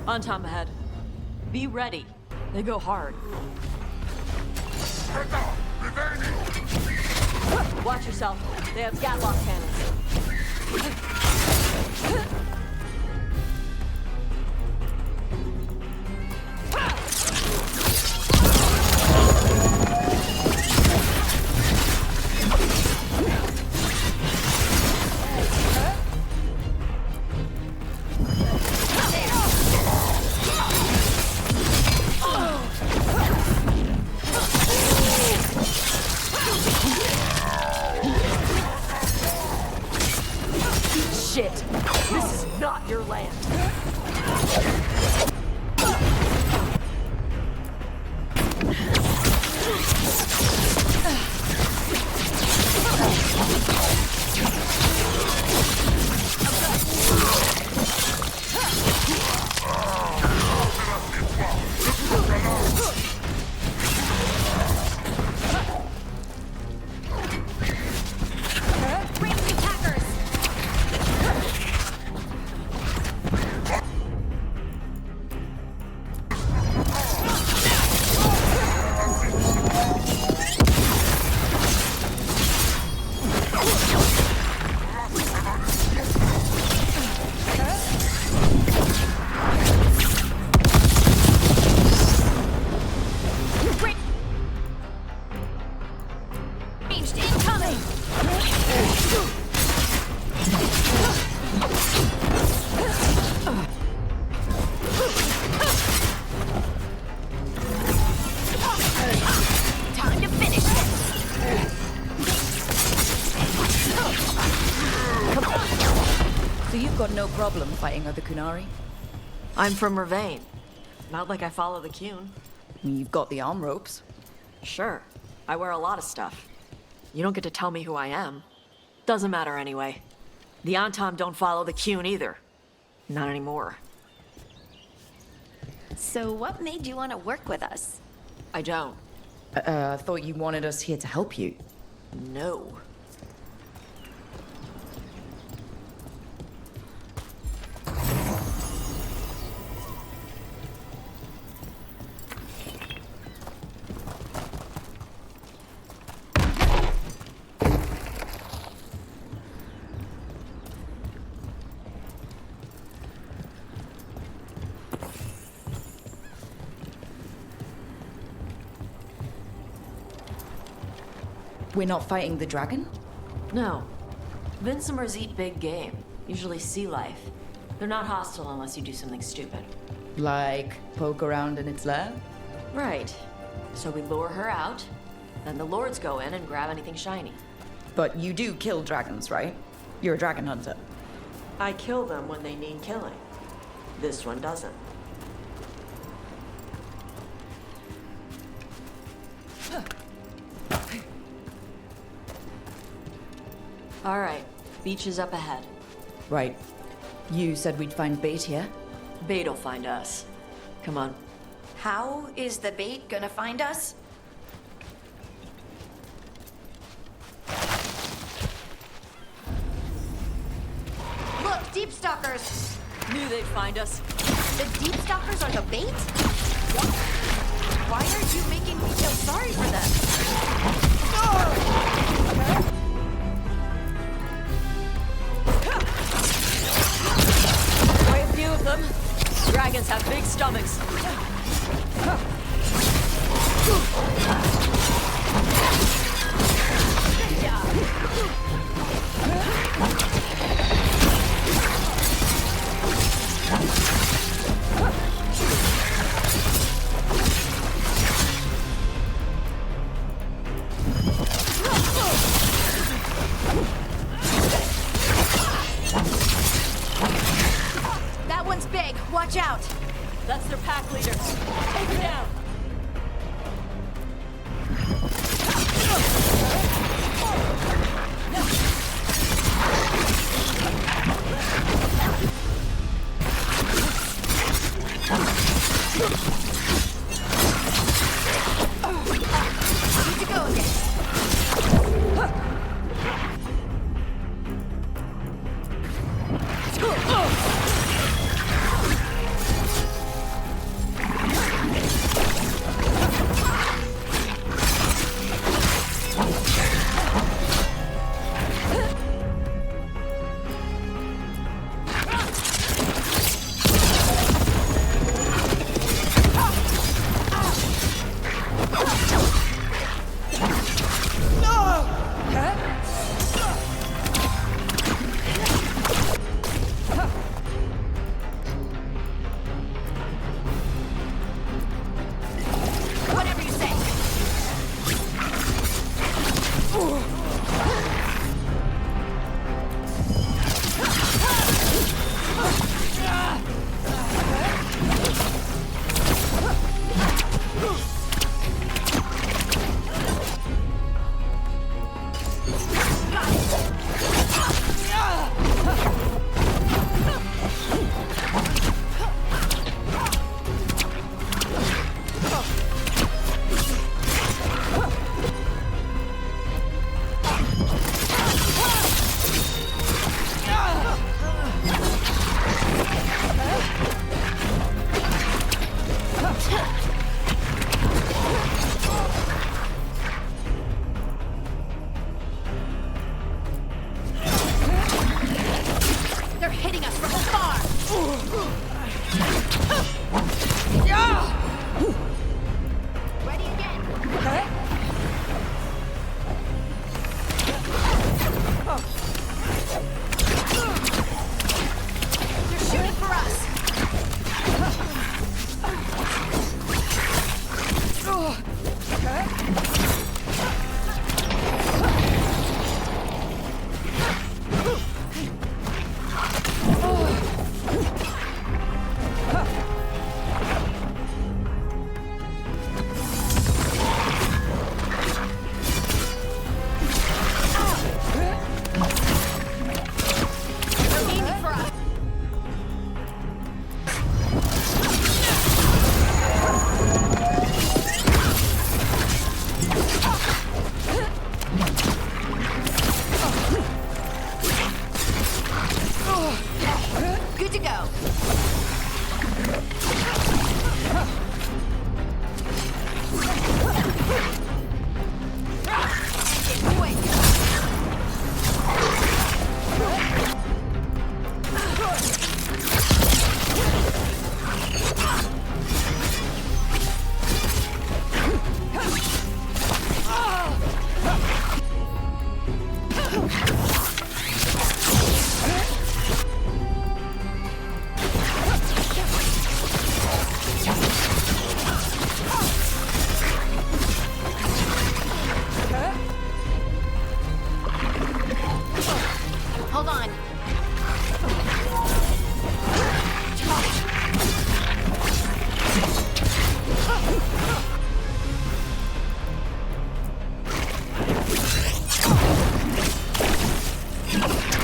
On Tom ahead. Be ready. They go hard. Watch yourself. They have Gatlock cannons. Shit! This is not your land! No problem fighting other Kunari? I'm from Mervain. Not like I follow the Qun. You've got the arm ropes. Sure. I wear a lot of stuff. You don't get to tell me who I am. Doesn't matter anyway. The Antam don't follow the Qun either. Not anymore. So what made you want to work with us? I don't. I thought you wanted us here to help you. No. We're not fighting the dragon? No. Vincimers eat big game, usually sea life. They're not hostile unless you do something stupid. Like poke around in its lair? Right. So we lure her out, then the lords go in and grab anything shiny. But you do kill dragons, right? You're a dragon hunter. I kill them when they need killing. This one doesn't. All right, beach is up ahead. Right. You said we'd find bait here? Bait'll find us. Come on. How is the bait gonna find us? Look, deep stalkers! Knew they'd find us. The deep stalkers are the bait? Why are you making me feel sorry for them? Quite a few of them. Dragons have big stomachs. That's their pack leader. Take her down. Need to go again. Whatever you say. They're hitting us from afar. Ready again. They're shooting for us. They're aiming for us. Good to go. Quick. Hold on.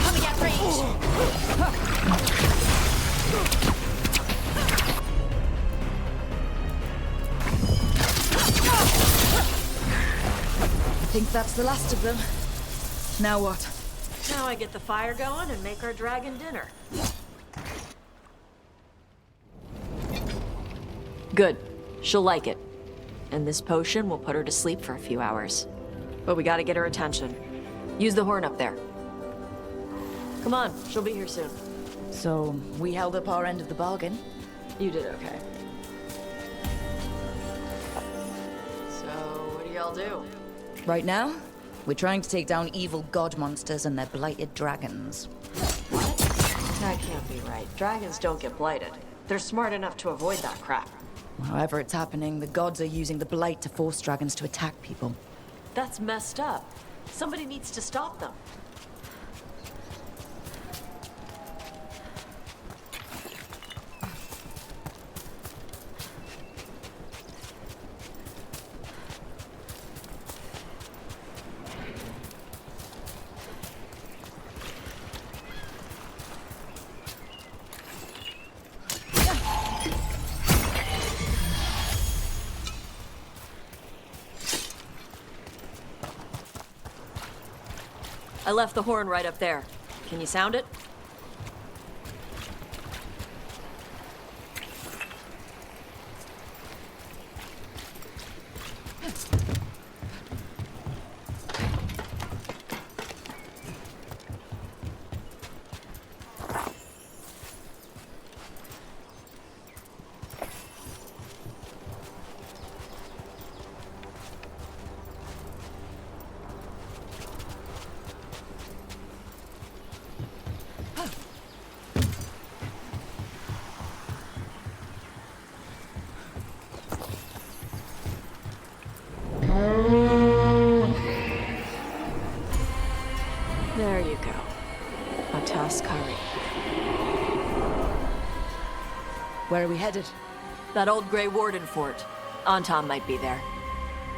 Coming at range. I think that's the last of them. Now what? Now I get the fire going and make our dragon dinner. Good. She'll like it. And this potion will put her to sleep for a few hours. But we gotta get her attention. Use the horn up there. Come on, she'll be here soon. So, we held up our end of the bargain. You did okay. So, what do y'all do? Right now, we're trying to take down evil god monsters and their blighted dragons. That can't be right. Dragons don't get blighted. They're smart enough to avoid that crap. However it's happening, the gods are using the blight to force dragons to attack people. That's messed up. Somebody needs to stop them. I left the horn right up there. Can you sound it? There you go. A task curry. Where are we headed? That old Grey Warden fort. Anton might be there.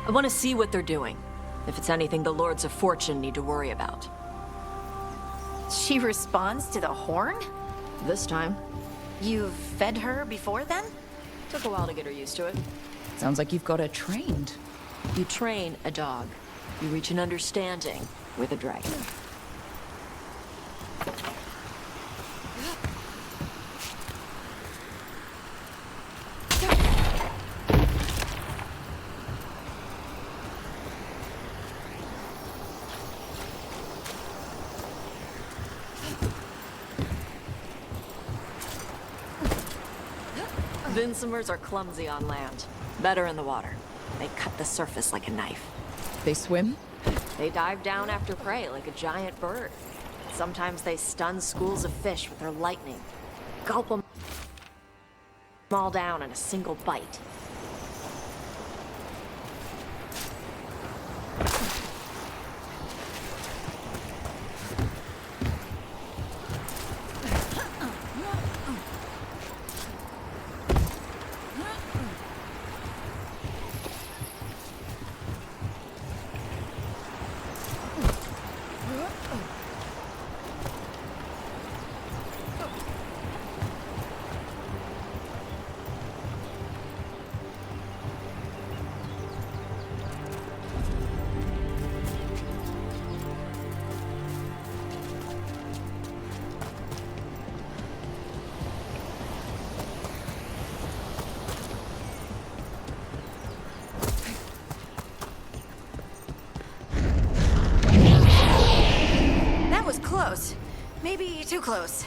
I want to see what they're doing. If it's anything the Lords of Fortune need to worry about. She responds to the horn? This time. You've fed her before then? Took a while to get her used to it. Sounds like you've got her trained. You train a dog. You reach an understanding with a dragon. Vinsomers are clumsy on land. Better in the water. They cut the surface like a knife. They swim? They dive down after prey like a giant bird. Sometimes they stun schools of fish with their lightning. Gulp them all down in a single bite. Close. Maybe too close.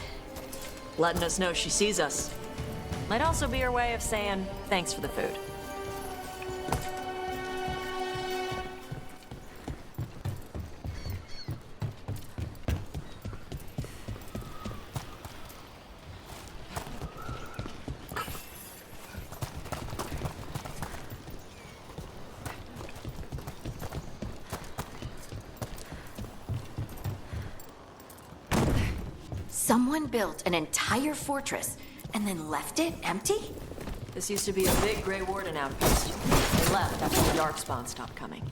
Letting us know she sees us. Might also be her way of saying thanks for the food. Someone built an entire fortress and then left it empty? This used to be a big Grey Warden outpost. They left after the Darkspawn stopped coming.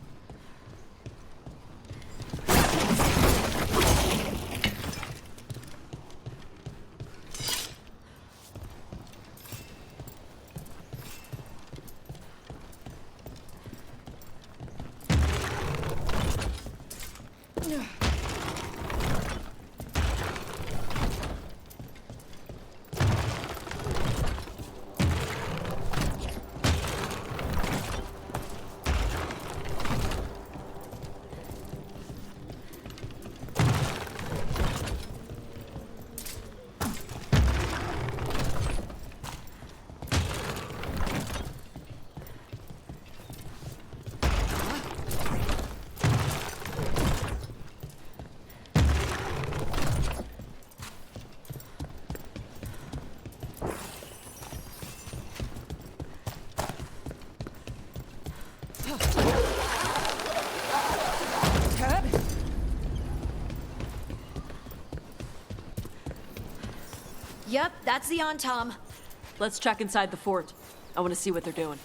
Yep, that's the Tom. Let's check inside the fort. I want to see what they're doing.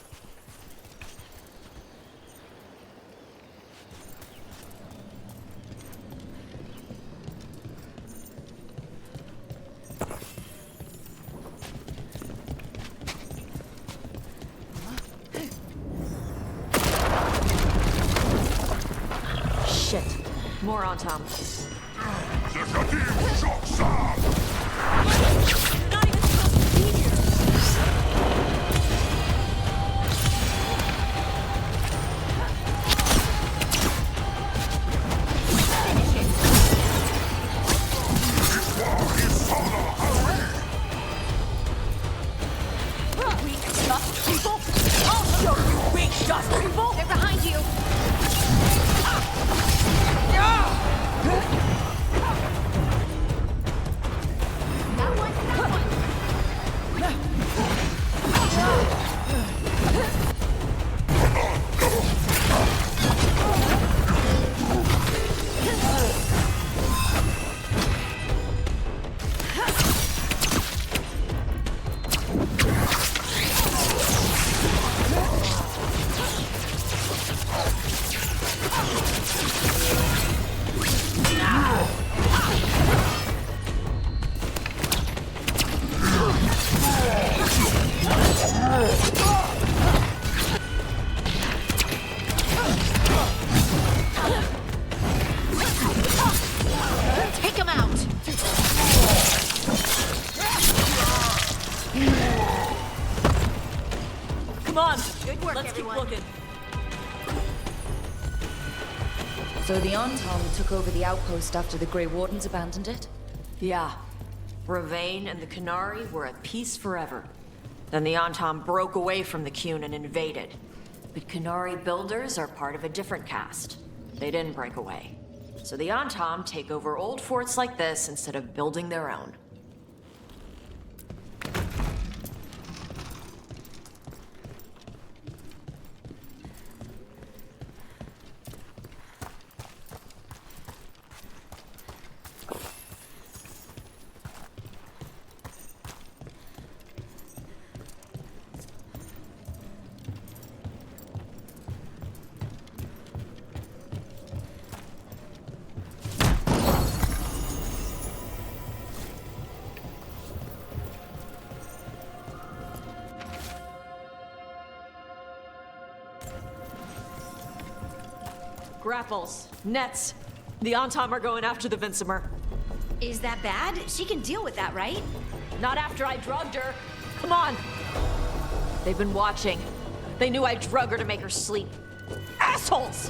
Shit. More more on Tom. They're behind you! Take him out! Come on! Good work, Let's everyone. keep looking. So the Anton took over the outpost after the Grey Wardens abandoned it? Yeah. Ravane and the Canary were at peace forever. Then the Anton broke away from the Qun and invaded. But Canary builders are part of a different caste. They didn't break away. So the Anton take over old forts like this instead of building their own. Grapples, nets. The Antom are going after the Vincimer. Is that bad? She can deal with that, right? Not after I drugged her. Come on. They've been watching. They knew I drug her to make her sleep. Assholes!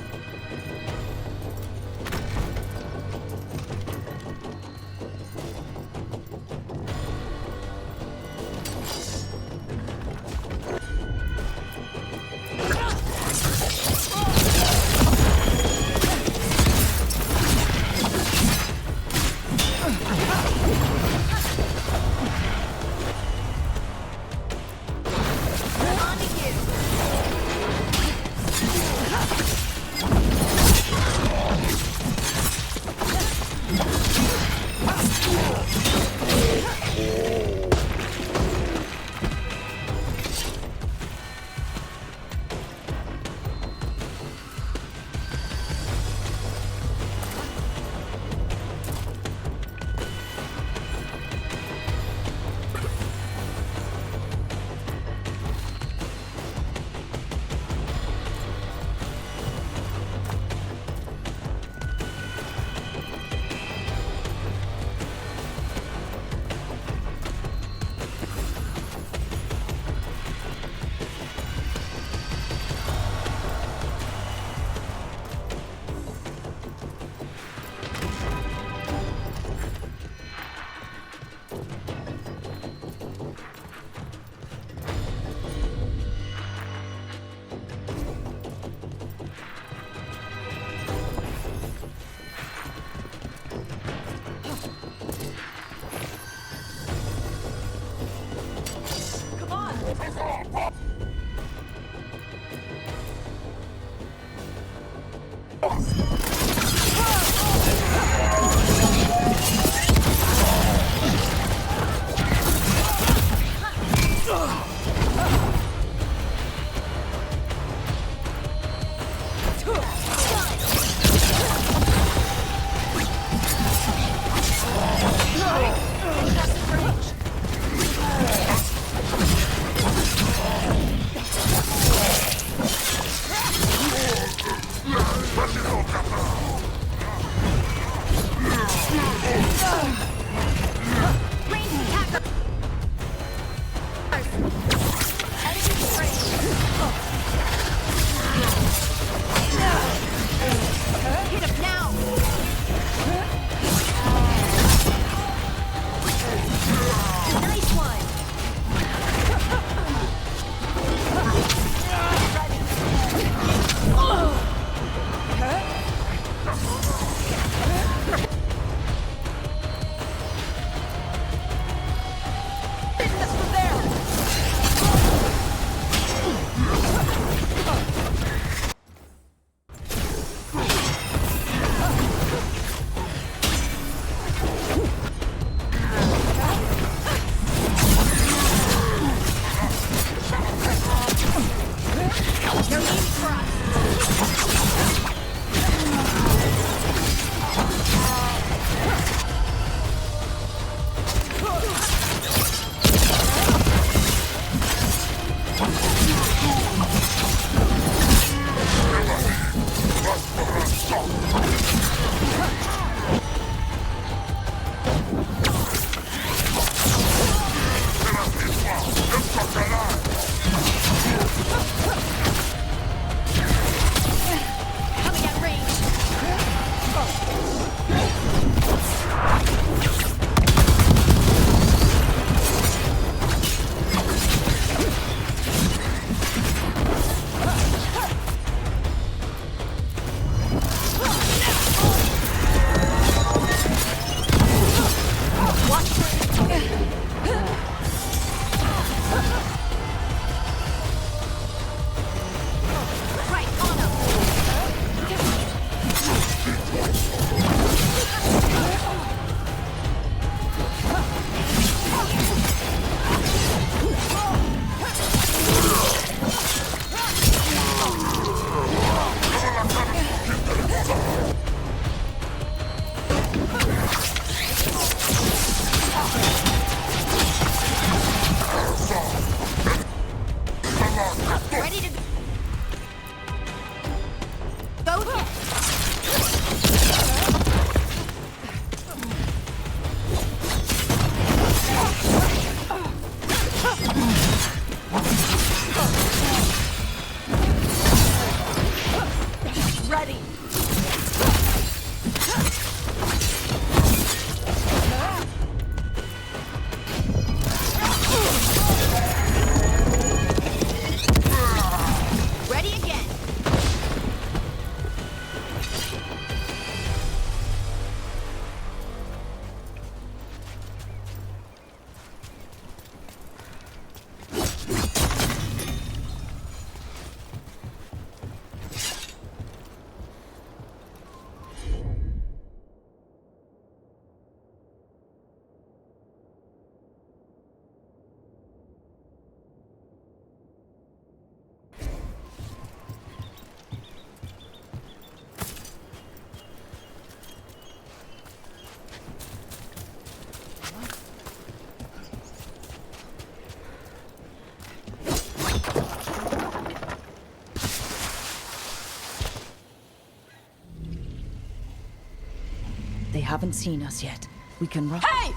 haven't seen us yet. We can run. Hey!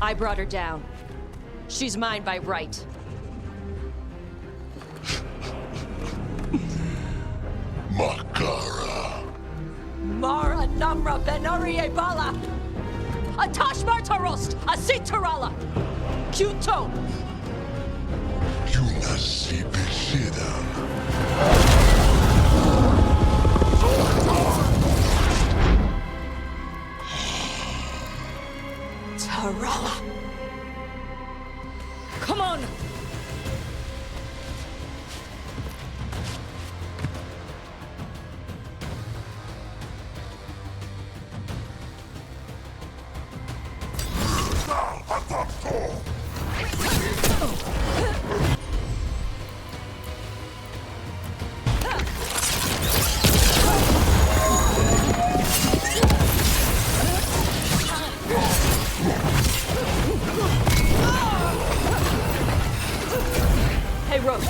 I brought her down. She's mine by right. Makara. Mara Namra Benarie Bala! Atash Martarost! Asitarala! Kuto! Yunasi Besidan. Tarala! Come on! Hey, Rose,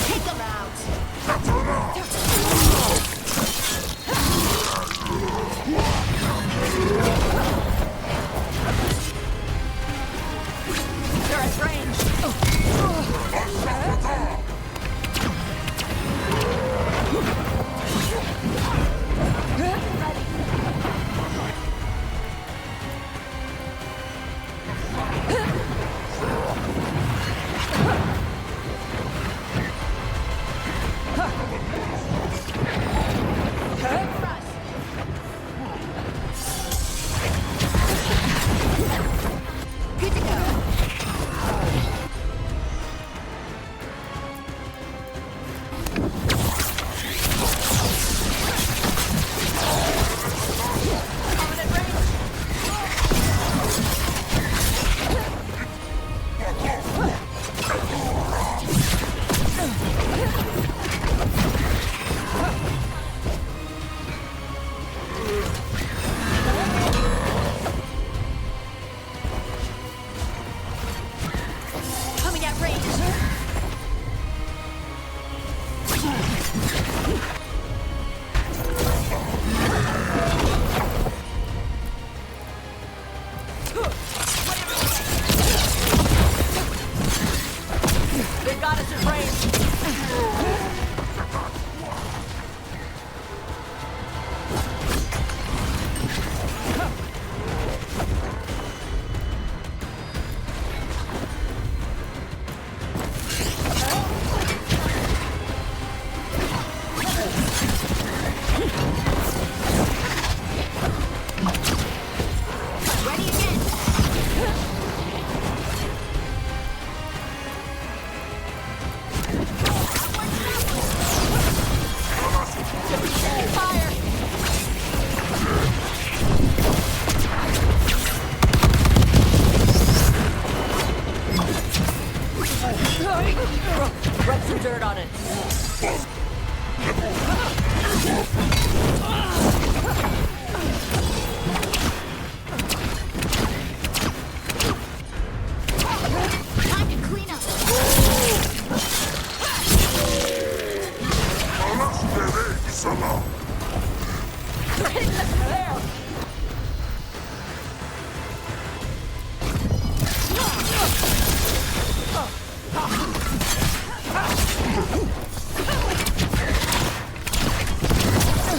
Take them out! They're at range! Good to go. Coming at range. They got us at range. Ready again. Fire! Rub some dirt on it. Time to clean up. They're hitting us from there.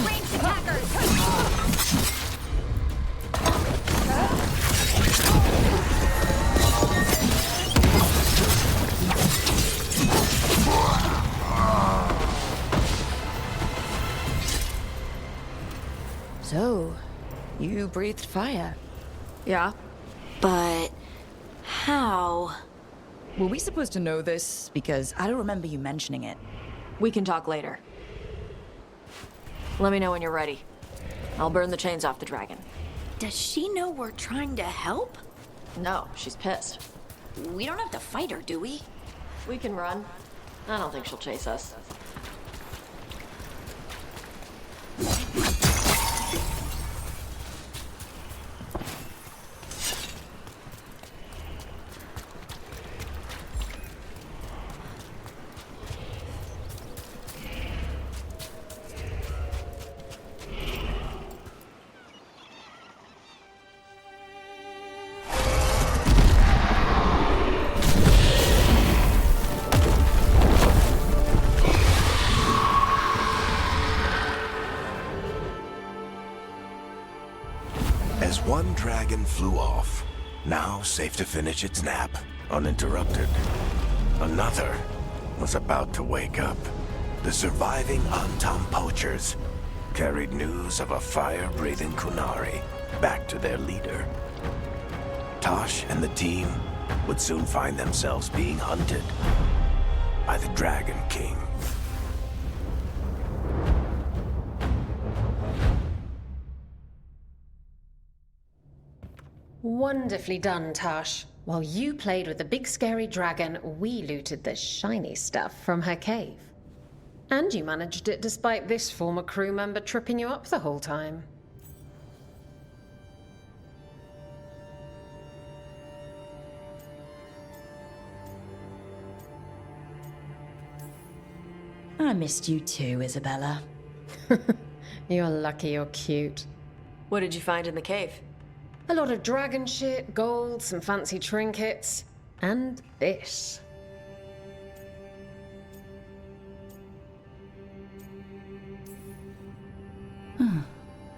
Ranged attackers. So, you breathed fire. Yeah. But how? Were we supposed to know this? Because I don't remember you mentioning it. We can talk later. Let me know when you're ready. I'll burn the chains off the dragon. Does she know we're trying to help? No, she's pissed. We don't have to fight her, do we? We can run. I don't think she'll chase us. As one dragon flew off, now safe to finish its nap, uninterrupted, another was about to wake up. The surviving Antam poachers carried news of a fire-breathing Kunari back to their leader. Tosh and the team would soon find themselves being hunted by the Dragon King. Wonderfully done, Tosh. While you played with the big scary dragon, we looted the shiny stuff from her cave. And you managed it despite this former crew member tripping you up the whole time. I missed you too, Isabella. You're lucky you're cute. What did you find in the cave? A lot of dragon shit, gold, some fancy trinkets, and this.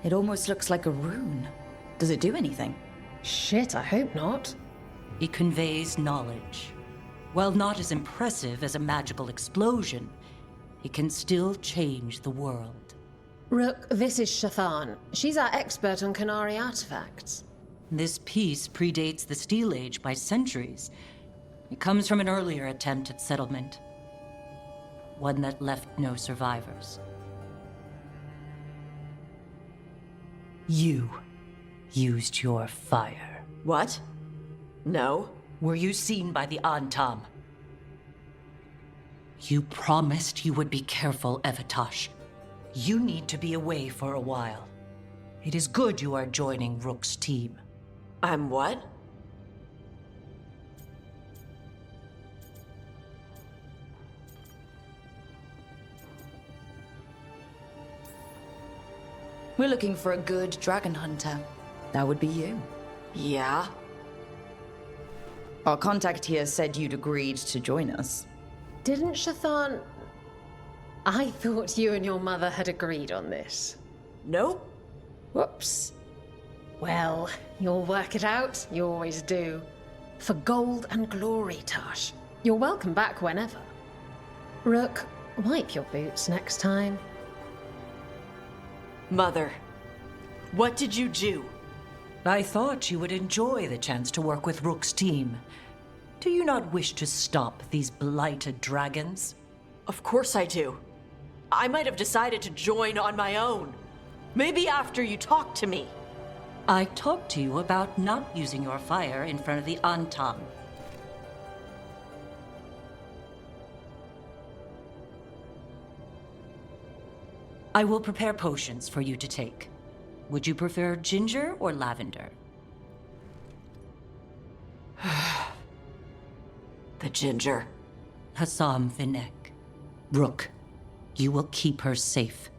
It almost looks like a rune. Does it do anything? Shit, I hope not. It conveys knowledge. While not as impressive as a magical explosion, it can still change the world. Rook, this is Shathan. She's our expert on Kunari artifacts. This piece predates the Steel Age by centuries. It comes from an earlier attempt at settlement. One that left no survivors. You used your fire. What? No. Were you seen by the Antam? You promised you would be careful, Evatosh. You need to be away for a while. It is good you are joining Rook's team. I'm what? We're looking for a good dragon hunter. That would be you. Yeah? Our contact here said you'd agreed to join us. Didn't Shathan... I thought you and your mother had agreed on this. Nope. Whoops. Well, you'll work it out. You always do. For gold and glory, Tosh. You're welcome back whenever. Rook, wipe your boots next time. Mother, what did you do? I thought you would enjoy the chance to work with Rook's team. Do you not wish to stop these blighted dragons? Of course I do. I might have decided to join on my own. Maybe after you talked to me. I talked to you about not using your fire in front of the Antam. I will prepare potions for you to take. Would you prefer ginger or lavender? The ginger. Hassam Vinek. Rook, you will keep her safe.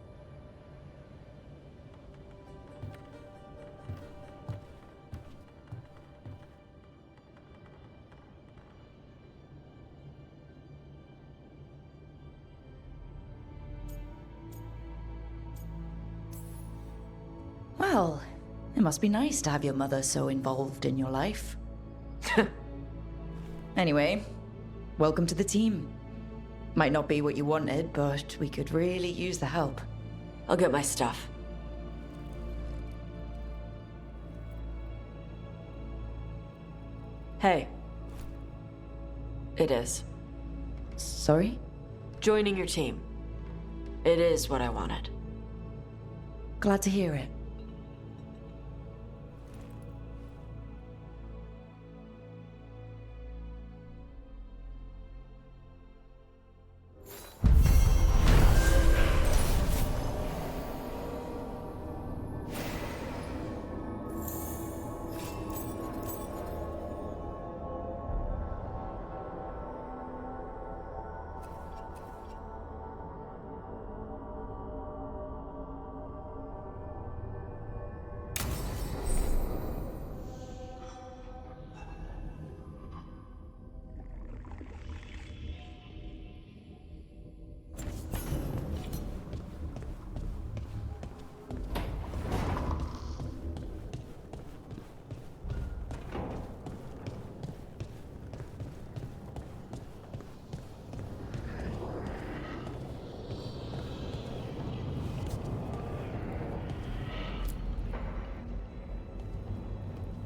Well, it must be nice to have your mother so involved in your life. Anyway, welcome to the team. Might not be what you wanted, but we could really use the help. I'll get my stuff. Hey. It is. Sorry? Joining your team. It is what I wanted. Glad to hear it.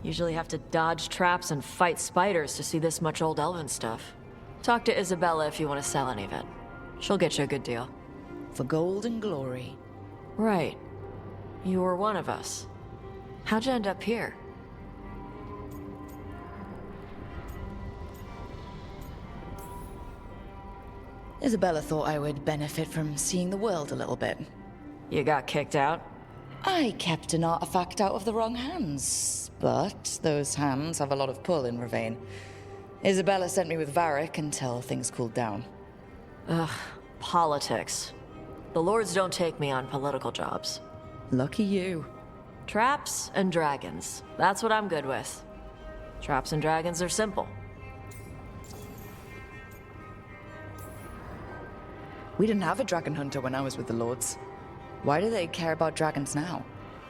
Usually have to dodge traps and fight spiders to see this much old elven stuff. Talk to Isabella if you want to sell any of it. She'll get you a good deal. For gold and glory. Right. You were one of us. How'd you end up here? Isabella thought I would benefit from seeing the world a little bit. You got kicked out? I kept an artifact out of the wrong hands, but those hands have a lot of pull in Ravane. Isabella sent me with Varric until things cooled down. Ugh, politics. The lords don't take me on political jobs. Lucky you. Traps and dragons. That's what I'm good with. Traps and dragons are simple. We didn't have a dragon hunter when I was with the lords. Why do they care about dragons now?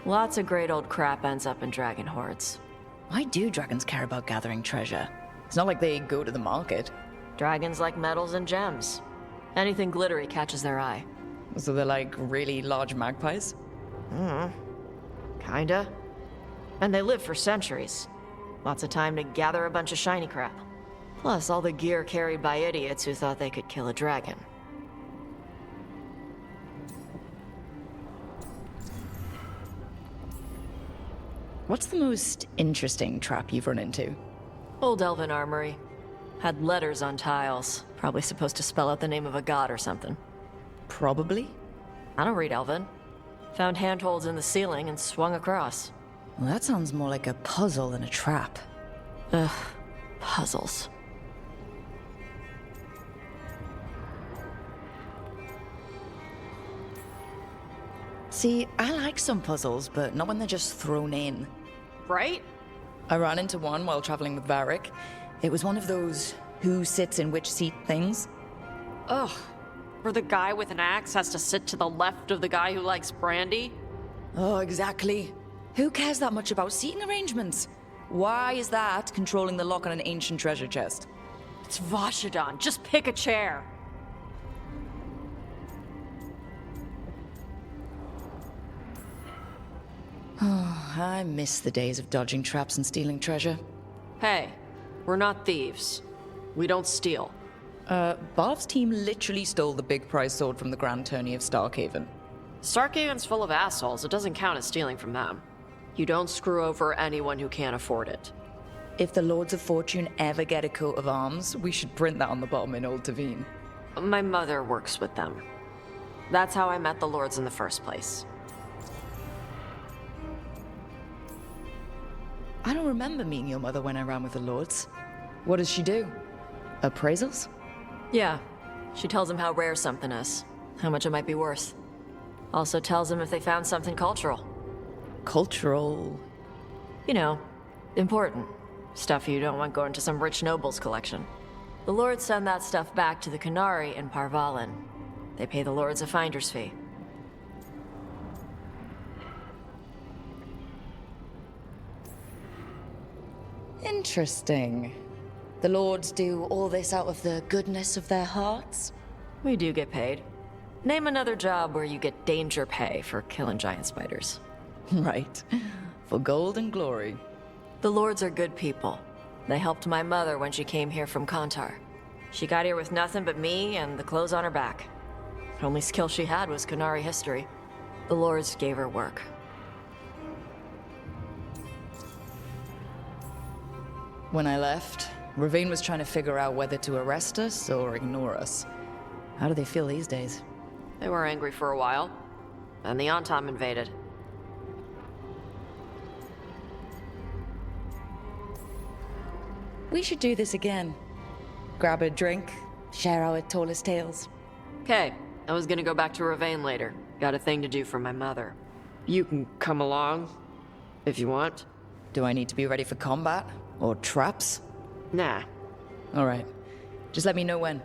Lots of great old crap ends up in dragon hordes. Why do dragons care about gathering treasure? It's not like they go to the market. Dragons like metals and gems. Anything glittery catches their eye. So they're like really large magpies? Kinda. And they live for centuries. Lots of time to gather a bunch of shiny crap. Plus all the gear carried by idiots who thought they could kill a dragon. What's the most interesting trap you've run into? Old elven armory. Had letters on tiles. Probably supposed to spell out the name of a god or something. Probably? I don't read elven. Found handholds in the ceiling and swung across. Well, that sounds more like a puzzle than a trap. Ugh, puzzles. See, I like some puzzles, but not when they're just thrown in. Right? I ran into one while traveling with Varric. It was one of those who sits in which seat things. Ugh. Where the guy with an axe has to sit to the left of the guy who likes brandy? Oh, exactly. Who cares that much about seating arrangements? Why is that controlling the lock on an ancient treasure chest? It's Vashidon. Just pick a chair. Oh, I miss the days of dodging traps and stealing treasure. Hey, we're not thieves. We don't steal. Barv's team literally stole the big prize sword from the Grand Tourney of Starkhaven. Starkhaven's full of assholes. It doesn't count as stealing from them. You don't screw over anyone who can't afford it. If the Lords of Fortune ever get a coat of arms, we should print that on the bottom in Old Tavine. My mother works with them. That's how I met the Lords in the first place. I don't remember meeting your mother when I ran with the Lords. What does she do? Appraisals? Yeah. She tells them how rare something is, how much it might be worth. Also tells them if they found something cultural. Cultural? You know, important. Stuff you don't want going to some rich noble's collection. The Lords send that stuff back to the Canary in Parvalin. They pay the Lords a finder's fee. Interesting. The Lords do all this out of the goodness of their hearts? We do get paid. Name another job where you get danger pay for killing giant spiders. Right. For gold and glory. The Lords are good people. They helped my mother when she came here from Kantar. She got here with nothing but me and the clothes on her back. The only skill she had was Canary history. The Lords gave her work. When I left, Ravane was trying to figure out whether to arrest us or ignore us. How do they feel these days? They were angry for a while. Then the Antom invaded. We should do this again. Grab a drink, share our tallest tales. Okay, I was gonna go back to Ravane later. Got a thing to do for my mother. You can come along, if you want. Do I need to be ready for combat? Or traps? Nah. Alright. Just let me know when.